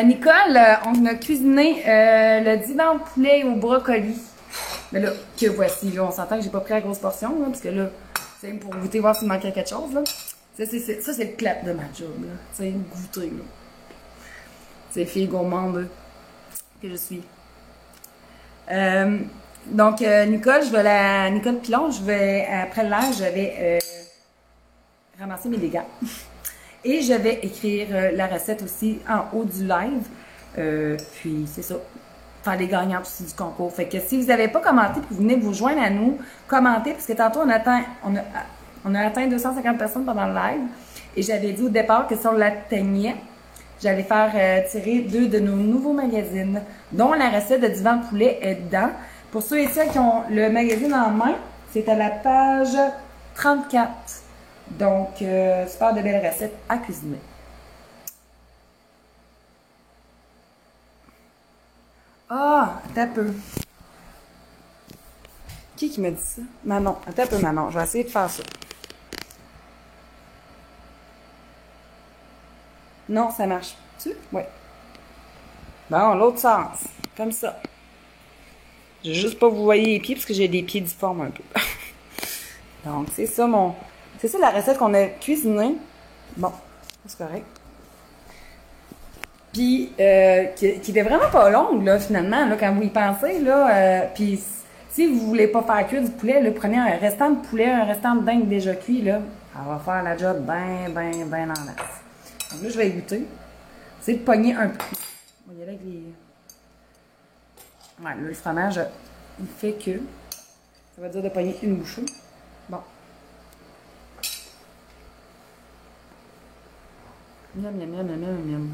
S1: Nicole, on a cuisiné le divan de poulet au brocoli. Mais là, que voici, là, on s'entend que j'ai pas pris la grosse portion, là, parce que là, c'est pour goûter, voir s'il manquait quelque chose, là. Ça, c'est le clap de ma job, là. Tu sais, goûter, là. C'est fille gourmande que je suis. Donc, Nicole Pilon, après le live, je vais ramasser mes dégâts. Et je vais écrire la recette aussi en haut du live. Puis, c'est ça. Faire les gagnantes aussi du concours. Fait que si vous n'avez pas commenté, puis vous venez vous joindre à nous, commentez, parce que tantôt, on a atteint 250 personnes pendant le live. Et j'avais dit au départ que si on l'atteignait, j'allais faire tirer 2 de nos nouveaux magazines, dont la recette de divan de poulet est dedans. Pour ceux et celles qui ont le magazine en main, c'est à la page 34. Donc, super de belles recettes à cuisiner. Ah, attends un peu. Qui m'a dit ça? Manon. Attends un peu, Manon. Je vais essayer de faire ça. Non, ça marche. Tu? Oui. Bon, l'autre sens. Comme ça. Je vais juste pas vous voyez les pieds parce que j'ai des pieds difformes un peu. Donc, c'est ça c'est ça la recette qu'on a cuisinée. Bon, c'est correct. Puis, qui était vraiment pas longue, là, finalement, là, quand vous y pensez, là. Puis, si vous voulez pas faire cuire du poulet, là, prenez un restant de poulet, un restant de dinde déjà cuit, là. Ça va faire la job ben en masse. Donc là, je vais goûter. C'est de pogner un peu. On va y aller avec les... Ouais, là, le fromage, il fait que ça va dire de pogner une bouchée. Bon. Miam, miam, miam, miam, miam, miam.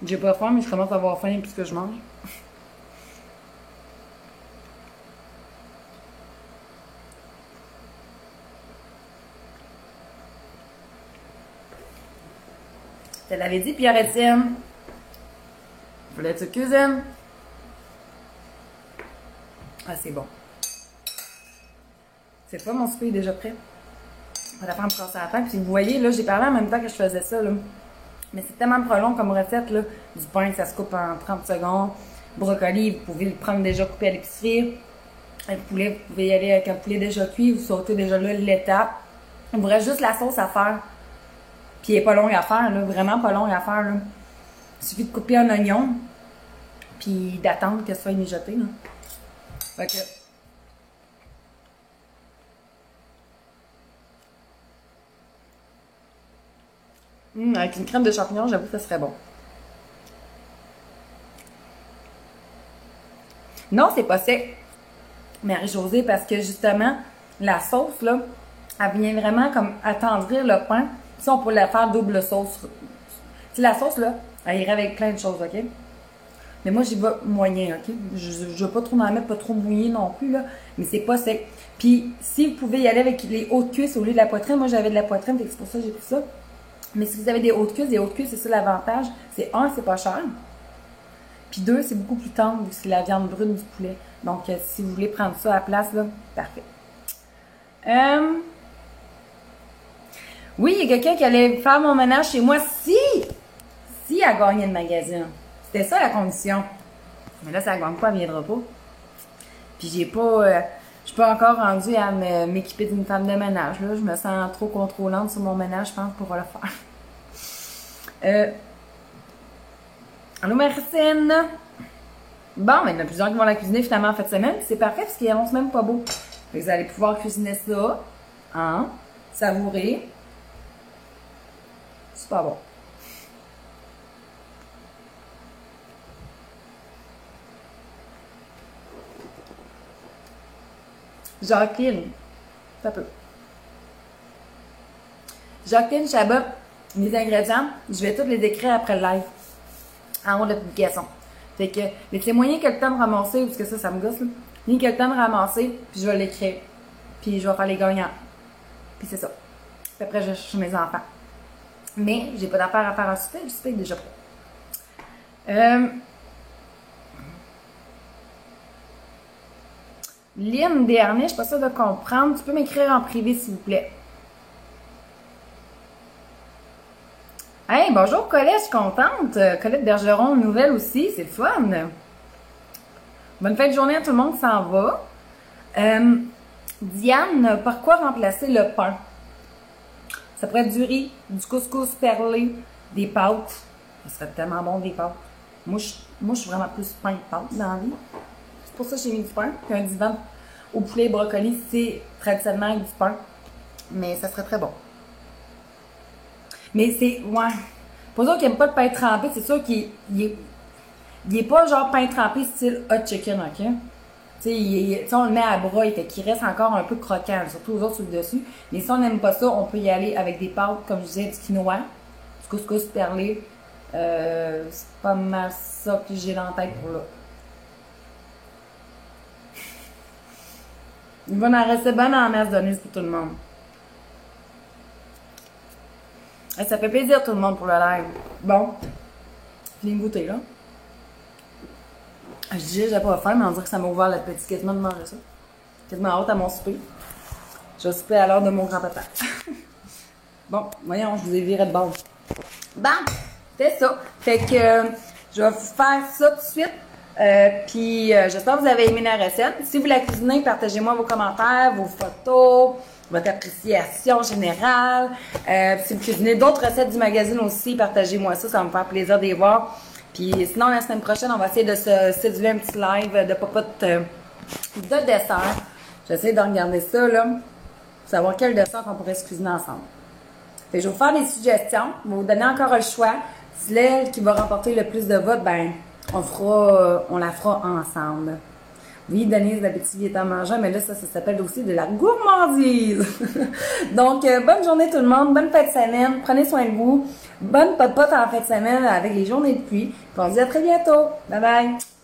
S1: J'ai pas faim, mais je commence à avoir faim puisque je mange. Je te l'avais dit, Pierre-Étienne. Voulais que tu cuisines? Ah, c'est bon. C'est pas mon souper est déjà prêt. On va la faire me casser à la tête. Puis vous voyez, là, j'ai parlé en même temps que je faisais ça, là. Mais c'est tellement trop long comme recette, là. Du pain, ça se coupe en 30 secondes. Brocoli, vous pouvez le prendre déjà coupé à l'épicerie. Le poulet, vous pouvez y aller avec un poulet déjà cuit. Vous sautez déjà là l'étape. Il vous reste juste la sauce à faire. Puis il n'est pas long à faire, là. Vraiment pas long à faire, là. Il suffit de couper un oignon. Puis d'attendre que ce soit mijoté, là. Fait que... avec une crème de champignons, j'avoue que ça serait bon. Non, c'est pas sec, Marie-Josée, parce que justement, la sauce, là, elle vient vraiment comme attendrir le pain. Si on pourrait la faire double sauce. Si la sauce, là, elle irait avec plein de choses, OK? Mais moi, j'y vais moyen, OK? Je veux pas trop en mettre, pas trop mouillé non plus, là. Mais c'est pas sec. Puis, si vous pouvez y aller avec les hautes cuisses au lieu de la poitrine, moi, j'avais de la poitrine, c'est pour ça que j'ai pris ça. Mais si vous avez des hautes cuisses, c'est ça l'avantage. C'est un, c'est pas cher. Puis deux, c'est beaucoup plus tendre, vu que c'est la viande brune du poulet. Donc, si vous voulez prendre ça à la place, là, parfait. Oui, il y a quelqu'un qui allait faire mon ménage chez moi si elle gagnait le magazine. C'était ça la condition. Mais là, ça ne gagne pas, elle ne viendra pas. Puis j'ai pas... je suis pas encore rendue à m'équiper d'une femme de ménage. Là. Je me sens trop contrôlante sur mon ménage, je pense, pour le faire. Allô, Maricine? Bon, mais il y en a plusieurs qui vont la cuisiner finalement en fin de semaine. C'est parfait parce qu'ils annoncent même pas beau. Vous allez pouvoir cuisiner ça, hein? Savourer. C'est pas bon. Jacqueline. Ça peut. Jacqueline Chabot, les ingrédients, je vais tous les écrire après le live. En haut de la publication. Fait que, laissez moyen que le temps de ramasser, parce que ça me gosse, là. Ni que le temps de ramasser, puis je vais l'écrire. Puis je vais faire les gagnants. Puis c'est ça. Puis après, je cherche mes enfants. Mais, j'ai pas d'affaire à faire un souper, le souper est déjà prêt. Lynn Dernier, je suis pas sûre de comprendre. Tu peux m'écrire en privé, s'il vous plaît. Hey, bonjour Colette, je suis contente. Colette Bergeron, nouvelle aussi, c'est le fun. Bonne fin de journée à tout le monde qui s'en va. Diane, par quoi remplacer le pain? Ça pourrait être du riz, du couscous perlé, des pâtes. Ça serait tellement bon, des pâtes. Moi, je suis vraiment plus pain que pâtes dans la vie. C'est pour ça que j'ai mis du pain. Puis un divan au poulet et brocoli, c'est traditionnellement avec du pain. Mais ça serait très bon. Mais c'est, ouais. Pour ceux qui n'aiment pas le pain trempé, c'est sûr qu'il est pas genre pain trempé style hot chicken, ok? Tu sais, on le met à broil, fait qu'il reste encore un peu croquant, surtout aux autres sur le dessus. Mais si on n'aime pas ça, on peut y aller avec des pâtes, comme je disais, du quinoa, du couscous perlé. C'est pas mal ça que j'ai dans la tête pour là. Il va en rester bonne en masse de pour tout le monde. Et ça fait plaisir tout le monde pour le live. Bon. Finis de goûter là. Je disais que j'avais pas faim, mais on dirait que ça m'a ouvert l'appétit quasiment de manger ça. Quasiment hâte à mon souper. Je vais souper à l'heure de mon grand-papa. Bon, voyons, je vous ai viré de base. Bon, c'est ça. Fait que je vais vous faire ça tout de suite. Puis j'espère que vous avez aimé la recette. Si vous la cuisinez, partagez-moi vos commentaires, vos photos, votre appréciation générale. Si vous cuisinez d'autres recettes du magazine aussi, partagez-moi ça, ça va me faire plaisir de les voir. Puis sinon, la semaine prochaine, on va essayer de se séduire un petit live de popote de dessert. J'essaie de regarder ça, là, pour savoir quel dessert on pourrait se cuisiner ensemble. Fait que je vais vous faire des suggestions, je vais vous donner encore le choix. Si l'aile qui va remporter le plus de votes, ben, on la fera ensemble. Oui, Denise d'Abitibi est en mangeant, mais là, ça s'appelle aussi de la gourmandise. Donc, bonne journée tout le monde, bonne fête de semaine, prenez soin de vous, bonne popote en fin de semaine avec les journées de pluie. Puis on se dit à très bientôt. Bye bye!